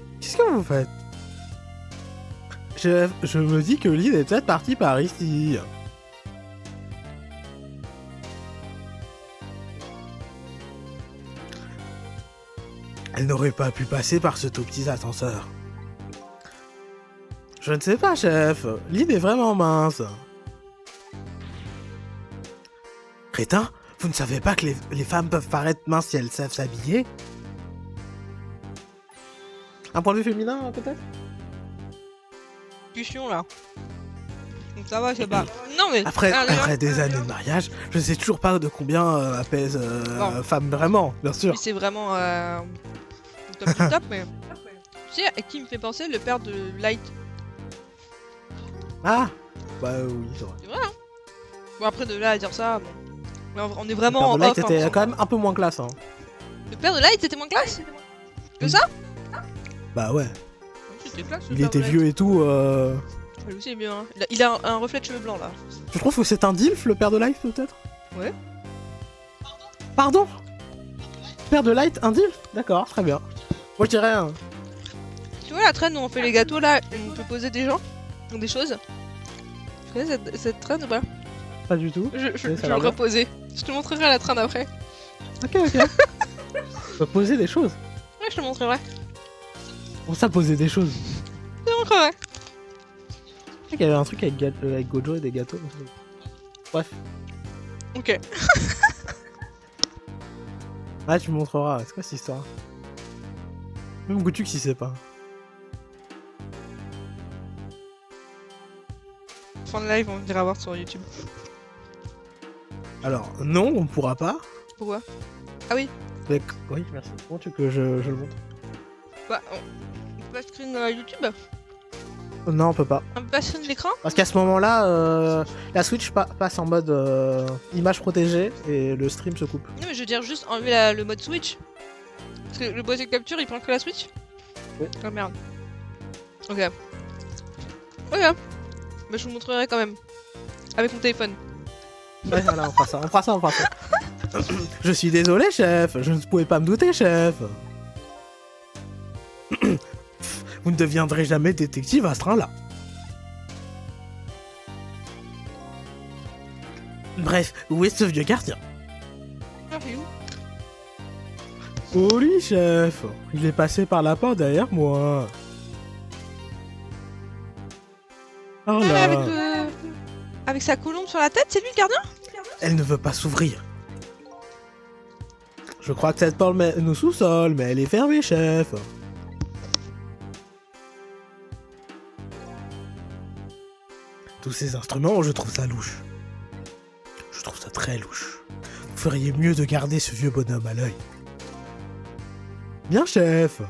Je me dis que Lynn est peut-être partie par ici. Elle n'aurait pas pu passer par ce tout petit ascenseur. Je ne sais pas, chef. Lynn est vraiment mince. Crétin, vous ne savez pas que les femmes peuvent paraître minces si elles savent s'habiller? Un point de vue féminin, peut-être? Discussion là. Donc ça va, c'est pas. Non mais. Après, Ah, déjà. après des années de mariage, je sais toujours pas de combien pèse Non. femme vraiment, bien sûr. Lui, c'est vraiment top du top, mais. Tu sais, à qui me fait penser le père de Light? Ah bah oui, c'est vrai. C'est vrai, hein? Bon, après, de là à dire ça, bon. Mais on est Le vraiment père en de Light off. était hein. quand même un peu moins classe, hein. Le père de Light, c'était moins classe? Que ça? Bah ouais, C'était classe. le il père était de Light. vieux et tout. Lui aussi, il est bien. Hein. Il a un reflet de cheveux blancs là. Tu trouves que c'est un dilf, le père de Light, peut-être? Ouais. Pardon? Père de Light, un dilf? D'accord, très bien. Moi je dirais un... Tu vois la traîne où on fait les gâteaux là, où on peut poser des gens? Ou des choses? Tu connais cette traîne ou pas? Pas du tout. Je Oui, ça vais a l'air le bien. reposer. Je te montrerai la traîne après. Ok, ok. On peut poser des choses. Ouais, je te montrerai. Bon, ça, poser des choses. Je te montrerai. Je sais qu'il y avait un truc avec, avec Gojo et des gâteaux. Bref. Ok. Ah, tu me montreras. C'est quoi cette histoire? Même Goutux, il sait pas. Fin de live, on ira voir sur YouTube. Alors, non, on pourra pas. Pourquoi? Ah oui. Mais... Oui, merci. Comment tu veux que je le montre? Bah, on peut pas screen YouTube? Non, on peut pas. On peut pas screen l'écran? Parce qu'à ce moment-là, la Switch passe en mode image protégée et le stream se coupe. Non mais je veux dire juste enlever le mode Switch. Parce que le boîtier de capture il prend que la Switch? Oui. Oh merde. Ok. Ok. Bah je vous montrerai quand même. Avec mon téléphone. Ouais, voilà, on fera ça, on fera ça, on fera ça. Je suis désolé, chef. Je ne pouvais pas me douter, chef. Vous ne deviendrez jamais détective à ce train-là. Bref, où est ce vieux gardien? Ah, il est où? Oh lui, chef. Il est passé par la porte derrière moi. Oh Ah, là. avec sa colombe sur la tête, c'est lui le gardien? Elle ne veut pas s'ouvrir. Je crois que cette porte mène au sous-sol, mais elle est fermée, chef. Tous ces instruments, je trouve ça louche. Je trouve ça très louche. Vous feriez mieux de garder ce vieux bonhomme à l'œil. Bien, chef.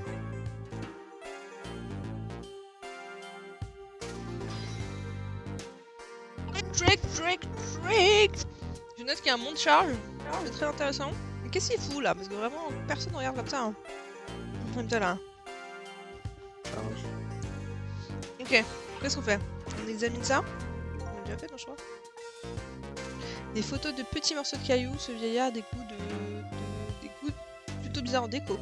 Trick. Je note qu'il y a un monde charge. C'est très intéressant. Mais qu'est-ce qu'il fout là? Parce que vraiment, personne ne regarde comme ça. Hein. Comme ça là. Ok, qu'est-ce qu'on fait? On examine ça? On l'a déjà fait, non, je crois. Des photos de petits morceaux de cailloux, ce vieillard, des goûts des goûts plutôt bizarres en déco.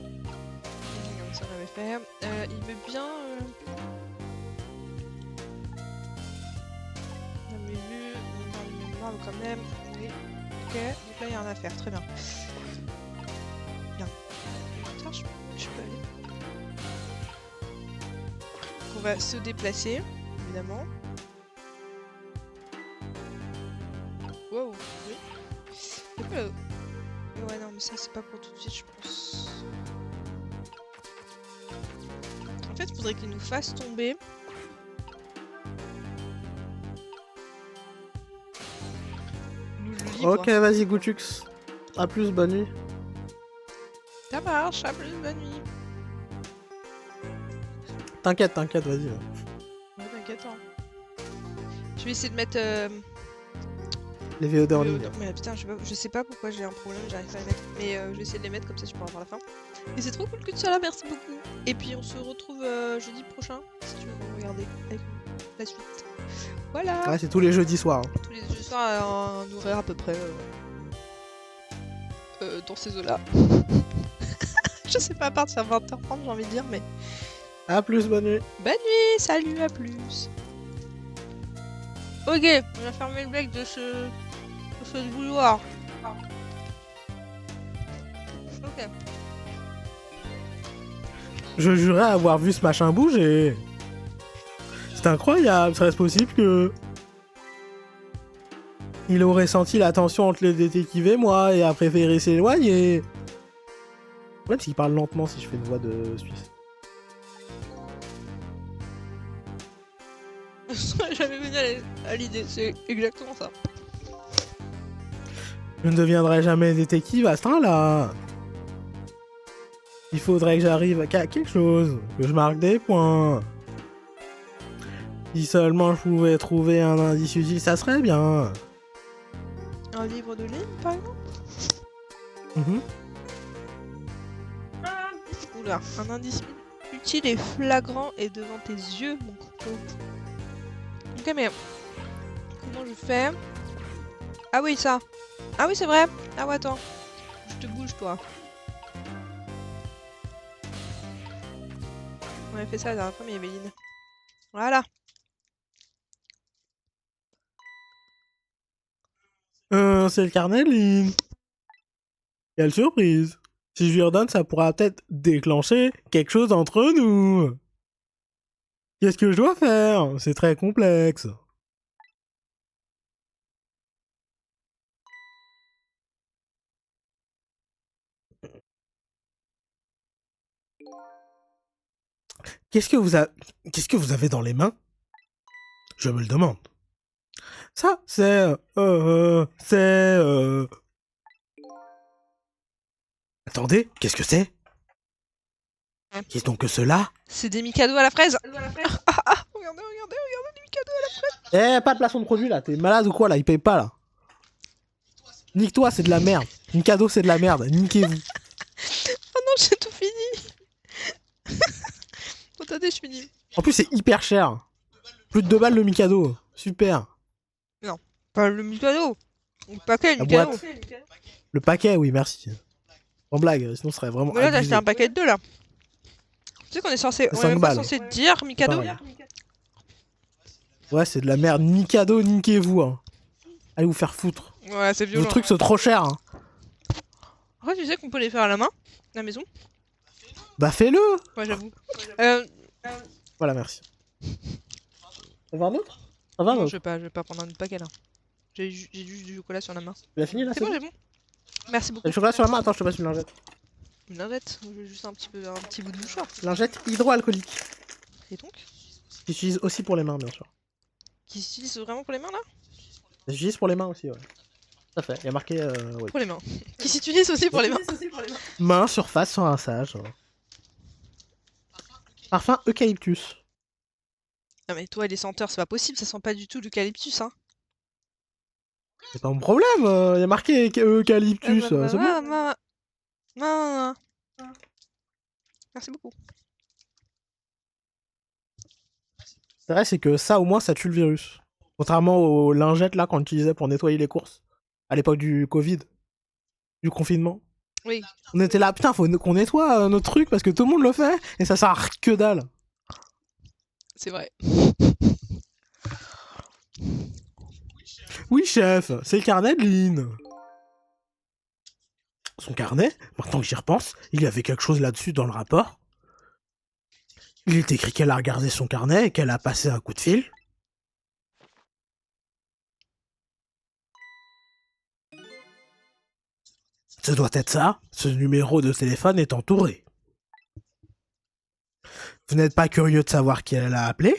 Ça on avait fait. Il veut bien. On avait vu, on a une mémoire quand même. Oui. Ok, donc là il y a rien à faire, très bien. Bien. Putain, je peux aller. On va se déplacer, évidemment. Wow, oui. C'est quoi, ouais, non, mais ça, c'est pas pour tout de suite, je pense. En fait, il faudrait qu'il nous fasse tomber. Nous le livre. Ok, vas-y, Goutux. A plus, bonne nuit. Ça marche, à plus, bonne nuit. T'inquiète, vas-y. Ouais, t'inquiète, hein. Je vais essayer de mettre. Les VOD en ligne. Mais putain, je sais pas pourquoi j'ai un problème, j'arrive pas à les mettre. Mais je vais essayer de les mettre comme ça, tu pourras voir la fin. Et c'est trop cool que tu sois là, merci beaucoup. Et puis on se retrouve jeudi prochain, si tu veux regarder avec la suite. Voilà. Ouais, c'est tous les jeudis soirs. Hein. Tous les jeudis soirs à un horaire à peu près dans ces eaux-là. Je sais pas, à part de faire 20h30, j'ai envie de dire, mais. A plus, bonne nuit. Bonne nuit, salut, à plus. Ok, on va fermer le bec de ce bouilloire. Ok. Je jurais avoir vu ce machin bouger. C'est incroyable, serait-ce possible que... Il aurait senti la tension entre le détective et moi et a préféré s'éloigner. Ouais, parce qu'il parle lentement si je fais une voix de Suisse. Je serais jamais venu à l'idée, c'est exactement ça. Je ne deviendrai jamais détective à ce train-là. Il faudrait que j'arrive à quelque chose, que je marque des points. Si seulement je pouvais trouver un indice utile, ça serait bien. Un livre de ligne, par exemple? Mhm. Oula, un indice utile et flagrant est devant tes yeux, mon coco. Ok, mais comment je fais? Ah oui, ça. Ah oui, c'est vrai. Ah ouais, attends. Je te bouge, toi. On avait fait ça la dernière fois, mais il y avait Lynn. Voilà. C'est le carnet de ligne. Quelle surprise. Si je lui redonne, ça pourra peut-être déclencher quelque chose entre nous. Qu'est-ce que je dois faire? C'est très complexe. Qu'est-ce que vous avez dans les mains? Je me le demande. Ça, c'est... Attendez, qu'est-ce que c'est? Qu'est-ce donc que cela? C'est des Mikado à la fraise. Regardez, des Mikado à la fraise. Eh, pas de placement de produit là, t'es malade ou quoi là? Il paye pas là. Nique-toi, c'est de la merde. Mikado, c'est de la merde. Niquez-vous. Oh non, j'ai tout fini. Attendez, je finis. En plus, c'est hyper cher. Plus de 2 balles le Mikado. Super. Pas le Mikado. Le paquet, le La Mikado. boîte. Le paquet, oui, merci. En blague, sinon ce serait vraiment. Mais là, t'as abusé. acheté un paquet de deux là. Tu sais qu'on est censé. On 5 est pas balles. censé dire Mikado. Pareil. Ouais, c'est de la merde. Mikado, niquez-vous. Hein. Allez vous faire foutre. Ouais, c'est Vos violent. trucs sont trop chers. Hein. Après, tu sais qu'on peut les faire à la main, à la maison. Bah fais-le. Ouais, j'avoue. Voilà, merci. T'en veux un autre? T'en veux un Non, autre? je vais pas prendre un autre paquet là. J'ai juste du chocolat sur la main. Tu l'as fini là? C'est bon, j'ai bon. Merci T'as beaucoup. du chocolat sur la main? Attends, je te passe une lingette. Une lingette, je veux juste un petit bout de mouchoir. Lingette hydroalcoolique. Et donc? J'utilise aussi pour les mains, bien sûr. Qui s'utilise vraiment pour les mains là? J'utilise pour les mains aussi, ouais. Tout à fait. Il y a marqué. Oui. Pour les mains. Qui s'utilise aussi pour les mains. Main, surface, sans rinçage. Parfum eucalyptus. Ah mais toi et les senteurs, c'est pas possible, ça sent pas du tout l'eucalyptus hein. C'est pas mon problème. Il y a marqué eucalyptus. C'est bon. Non. Merci beaucoup. C'est vrai, c'est que ça, au moins, ça tue le virus. Contrairement aux lingettes, là, qu'on utilisait pour nettoyer les courses. À l'époque du Covid. Du confinement. Oui. On était là, putain, faut qu'on nettoie notre truc parce que tout le monde le fait. Et ça sert à que dalle. C'est vrai. Oui, chef, c'est le carnet de Lynn. Son carnet, maintenant que j'y repense, il y avait quelque chose là-dessus dans le rapport. Il est écrit qu'elle a regardé son carnet et qu'elle a passé un coup de fil. Ce doit être ça. Ce numéro de téléphone est entouré. Vous n'êtes pas curieux de savoir qui elle a appelé?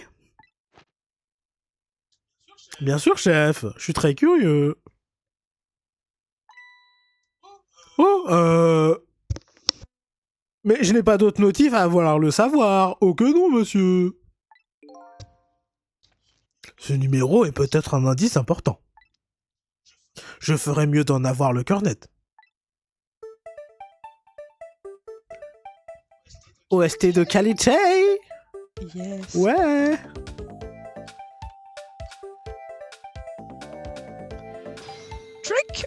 Bien sûr, chef. Je suis très curieux. Oh, Mais je n'ai pas d'autre motif à vouloir le savoir. Oh que non, monsieur. Ce numéro est peut-être un indice important. Je ferais mieux d'en avoir le cœur net. OST de qualité. Yes. Ouais. Trick.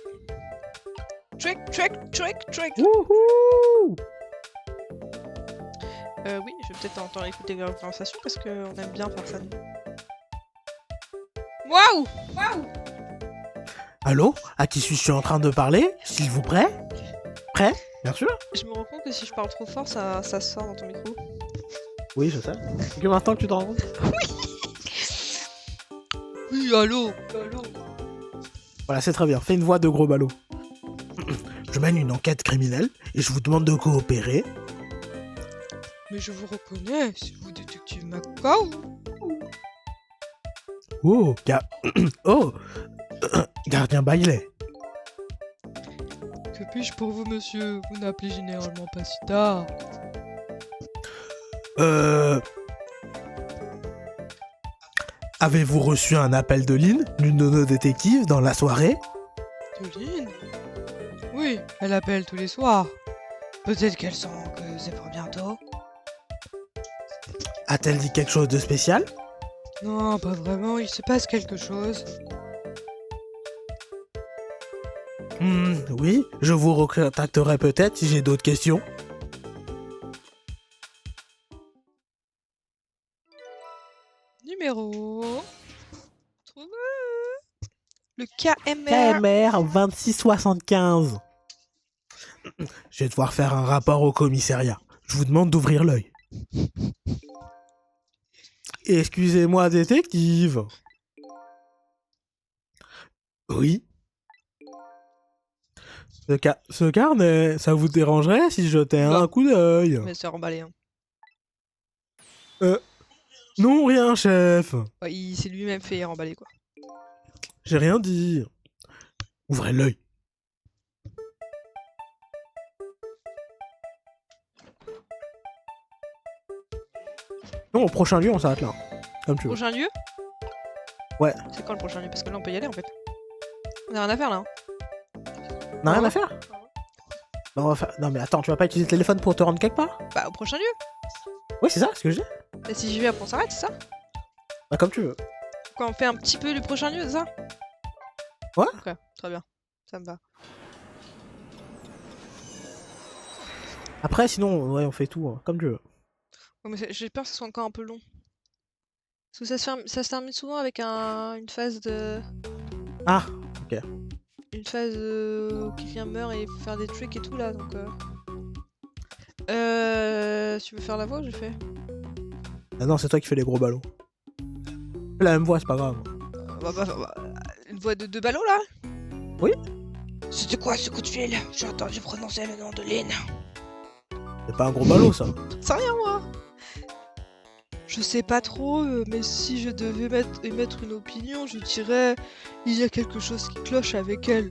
Wouhou. Oui, je vais peut-être entendre écouter la conversation parce qu'on aime bien faire ça. Waouh. Allô? À qui suis-je en train de parler? S'il vous plaît? Prêt? Bien sûr. Je me rends compte que si je parle trop fort, ça sort dans ton micro. Oui, je sais. C'est que maintenant que tu te rends compte? Oui, allô. Voilà, c'est très bien. Fais une voix de gros ballot. Je mène une enquête criminelle et je vous demande de coopérer. Mais je vous reconnais, c'est vous détective Macao. Oh, oh, gardien Bailey. Que puis-je pour vous, monsieur? Vous n'appelez généralement pas si tard. Avez-vous reçu un appel de Lynn, l'une de nos détectives, dans la soirée? De Lynn? Oui, elle appelle tous les soirs. Peut-être qu'elle sent que c'est pour bientôt. A-t-elle dit quelque chose de spécial? Non, pas vraiment, il se passe quelque chose. Oui, je vous recontacterai peut-être si j'ai d'autres questions. Numéro... Trouvé. Le KMR. KMR 2675. Je vais devoir faire un rapport au commissariat. Je vous demande d'ouvrir l'œil. Excusez-moi, détective. Oui. Ce carnet, ça vous dérangerait si je jetais un coup d'œil? Mais c'est emballé. Hein. Non, rien, chef. Ouais, il s'est lui-même fait remballer, quoi. J'ai rien dit. Ouvrez l'œil. Non, au prochain lieu, on s'arrête là. Comme tu veux. Prochain lieu? Ouais. C'est quand le prochain lieu? Parce que là, on peut y aller, en fait. On a rien à faire, là. Hein. On a rien à faire? Bah, on va faire... Non mais attends, tu vas pas utiliser le téléphone pour te rendre quelque part? Bah, au prochain lieu. Oui, c'est ça, ce que je dis. Et si j'y vais, après on s'arrête, c'est ça? Bah, comme tu veux. Quoi, on fait un petit peu le prochain lieu, c'est ça? Ouais. Ok, très bien. Ça me va. Après, sinon, ouais, on fait tout, hein, comme tu veux. Ouais, mais j'ai peur que ce soit encore un peu long. Parce que ça se termine souvent avec une phase de... Ah, ok. Une phase où quelqu'un meurt et il faut faire des trucs et tout, là, donc... Tu veux faire la voix ou je fais? Ah non, c'est toi qui fais les gros ballots. Fais la même voix, c'est pas grave. Une voix de 2 ballots, là? Oui. C'était quoi ce coup de fil? J'ai entendu prononcer le nom de Lynn. C'est pas un gros ballot, ça. C'est rien, moi. Je sais pas trop, mais si je devais émettre une opinion, je dirais il y a quelque chose qui cloche avec elle.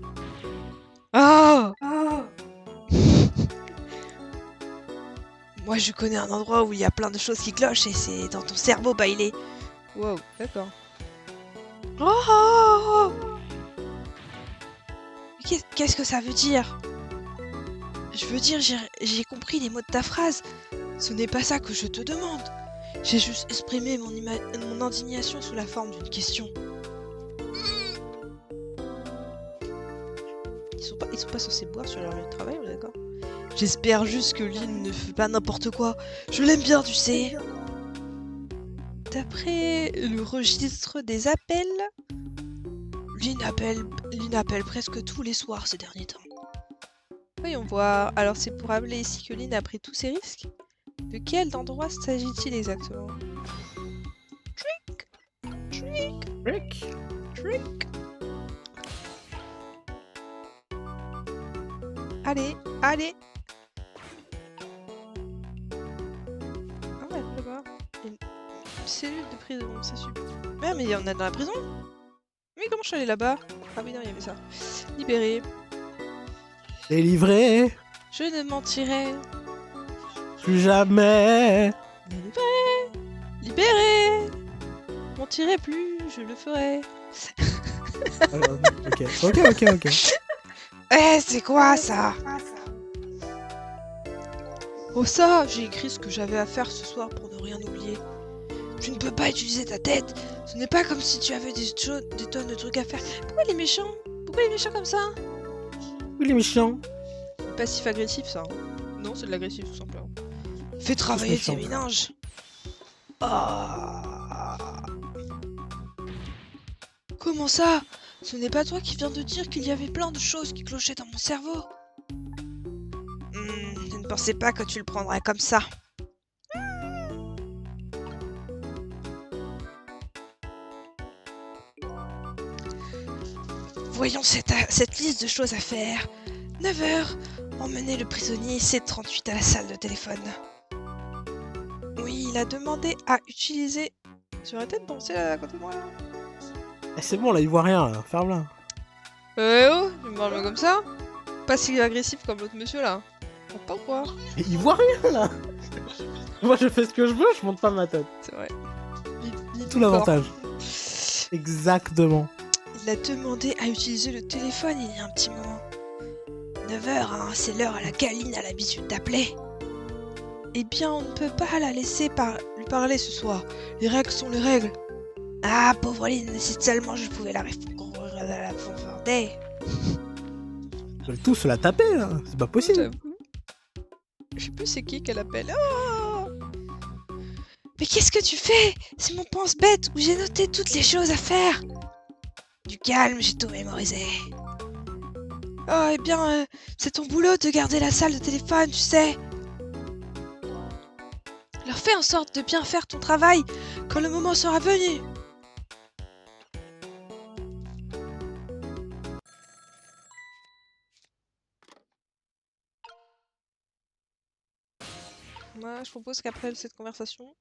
Ah, moi, je connais un endroit où il y a plein de choses qui clochent et c'est dans ton cerveau, Bailey. Wow, d'accord. Oh, qu'est-ce que ça veut dire? Je veux dire, j'ai compris les mots de ta phrase. Ce n'est pas ça que je te demande. J'ai juste exprimé mon indignation sous la forme d'une question. Ils sont pas censés boire sur leur lieu de travail, on est d'accord? J'espère juste que Lynn ne fait pas n'importe quoi. Je l'aime bien, tu sais. D'après le registre des appels, Lynn appelle presque tous les soirs ces derniers temps. Voyons voir. Alors c'est pour appeler ici que Lynn a pris tous ses risques? De quel endroit s'agit-il exactement? Trick. Allez. Ah ouais, là-bas. Une cellule de prison, c'est super. Ah mais on est dans la prison? Mais comment je suis allée là-bas? Ah oui non, il y avait ça. Libéré. Délivré. Je ne mentirai. Plus jamais. Libéré. Mentirai plus, je le ferai. Ok. Eh, c'est quoi ça? Oh ça, j'ai écrit ce que j'avais à faire ce soir pour ne rien oublier. Tu ne peux pas utiliser ta tête. Ce n'est pas comme si tu avais des tonnes de trucs à faire. Pourquoi il est méchant? Pourquoi il est méchant comme ça? Oui, les méchants. Passif-agressif ça. Non, c'est de l'agressif tout simplement. Fais travailler tes méninges. Ah. Comment ça? Ce n'est pas toi qui viens de dire qu'il y avait plein de choses qui clochaient dans mon cerveau? Je ne pensais pas que tu le prendrais comme ça. Voyons cette liste de choses à faire. 9h, emmener le prisonnier C38 à la salle de téléphone. Oui, il a demandé à utiliser... Tu arrêté de danser là à côté de moi là? Eh, c'est bon, là, il voit rien, là. Ferme-la. Oh, tu me parles comme ça? Pas si agressif comme l'autre monsieur là. Pas quoi? Et il voit rien, là. Moi, je fais ce que je veux, je monte pas ma tête. C'est vrai. Tout l'avantage. Exactement. Il a demandé à utiliser le téléphone il y a un petit moment. 9h, hein, c'est l'heure à laquelle Lynn a l'habitude d'appeler. Eh bien, on ne peut pas la laisser lui parler ce soir. Les règles sont les règles. Ah, pauvre Lynn, si seulement je pouvais la conforter. Ils veulent tous se la taper, là. C'est pas possible. Je sais plus c'est qui qu'elle appelle. Oh, mais qu'est-ce que tu fais? C'est mon pense-bête où j'ai noté toutes les choses à faire. Du calme, j'ai tout mémorisé. Oh, eh bien, c'est ton boulot de garder la salle de téléphone, tu sais. Alors fais en sorte de bien faire ton travail quand le moment sera venu. Moi, je propose qu'après cette conversation,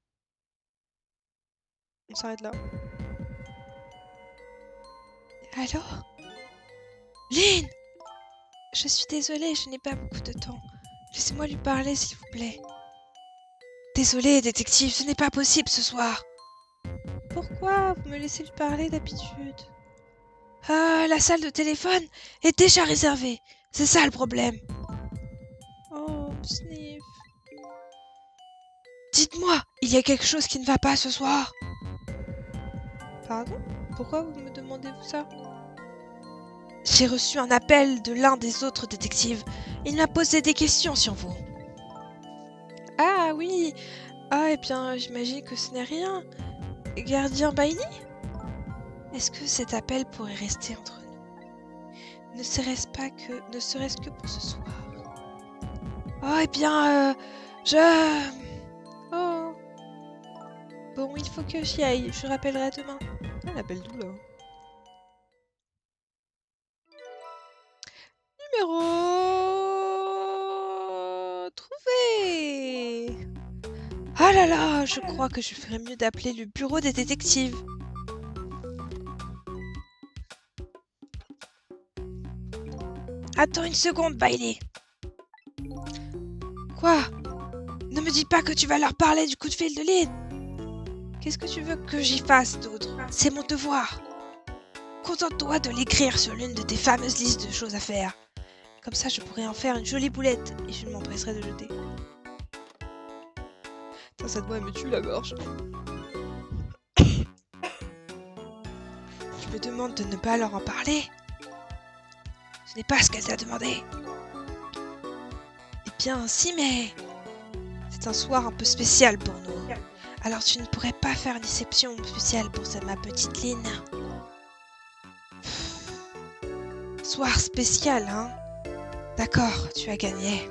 on s'arrête là. Allô? Lynn! Je suis désolée, je n'ai pas beaucoup de temps. Laissez-moi lui parler, s'il vous plaît. Désolée, détective, ce n'est pas possible ce soir. Pourquoi vous me laissez lui parler d'habitude? Ah, la salle de téléphone est déjà réservée. C'est ça le problème. Oh, Sniff. Dites-moi, il y a quelque chose qui ne va pas ce soir. Pardon? Pourquoi vous me demandez-vous ça? J'ai reçu un appel de l'un des autres détectives. Il m'a posé des questions sur vous. Ah oui. Ah, eh bien, j'imagine que ce n'est rien. Gardien Bailey? Est-ce que cet appel pourrait rester entre nous? Ne serait-ce que pour ce soir? Oh, eh bien, Oh. Bon, il faut que j'y aille. Je rappellerai demain. Ah, l'appel d'où, là? Numéro... trouvé. Ah là là, je crois que je ferais mieux d'appeler le bureau des détectives. Attends une seconde, Bailey. Quoi? Ne me dis pas que tu vas leur parler du coup de fil de Lynn. Qu'est-ce que tu veux que j'y fasse d'autre? C'est mon devoir. Contente-toi de l'écrire sur l'une de tes fameuses listes de choses à faire. Comme ça, je pourrais en faire une jolie boulette et je ne m'empresserai de jeter. Putain, cette voix elle me tue la gorge. Tu me demandes de ne pas leur en parler? Ce n'est pas ce qu'elle t'a demandé. Eh bien, si, mais... c'est un soir un peu spécial pour nous. Alors tu ne pourrais pas faire une réception spéciale pour ma petite Lynn? Soir spécial, hein? D'accord, tu as gagné.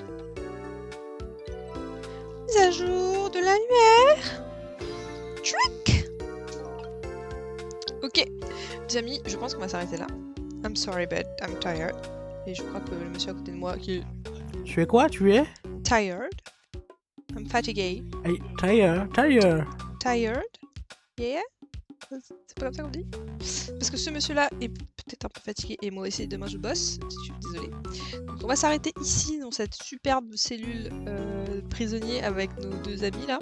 Mise à jour de la lumière. Trick. Ok, les amis, je pense qu'on va s'arrêter là. I'm sorry, but I'm tired. Et je crois que le monsieur à côté de moi qui est... Tu es quoi? Tu es? tired. I'm fatigué. Hey, tired. Tired? Yeah? C'est pas comme ça qu'on dit? Parce que ce monsieur-là est peut-être un peu fatigué et moi aussi demain je bosse. Je suis désolée. Donc on va s'arrêter ici dans cette superbe cellule prisonnier avec nos deux amis là.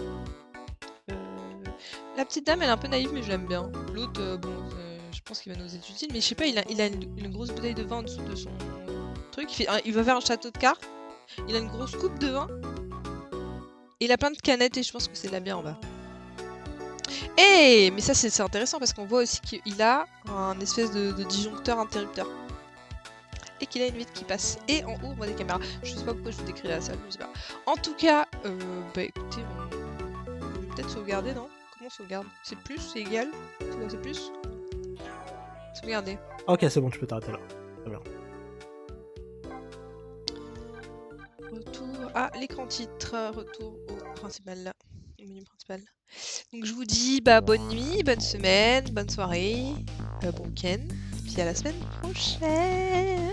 La petite dame elle est un peu naïve mais je l'aime bien. L'autre bon je pense qu'il va nous être utile mais je sais pas il a une grosse bouteille de vin en dessous de son truc. Il va faire un château de cartes. Il a une grosse coupe de vin. Et il a plein de canettes et je pense que c'est de la bière en bas. Et mais ça c'est intéressant parce qu'on voit aussi qu'il a un espèce de disjoncteur interrupteur. Et qu'il a une vitre qui passe. Et en haut on voit des caméras. Je sais pas pourquoi je vous décris la salle, je sais pas. En tout cas, bah écoutez, on peut peut-être sauvegarder, non? Comment on sauvegarde? C'est plus? C'est égal? C'est plus? Sauvegarder. Ok, c'est bon, tu peux t'arrêter là. Très bien. Retour à l'écran titre. Retour au principal là. Au menu principal. Donc je vous dis bah bonne nuit, bonne semaine, bonne soirée, bon week-end, puis à la semaine prochaine.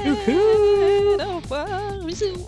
Au revoir, bisous.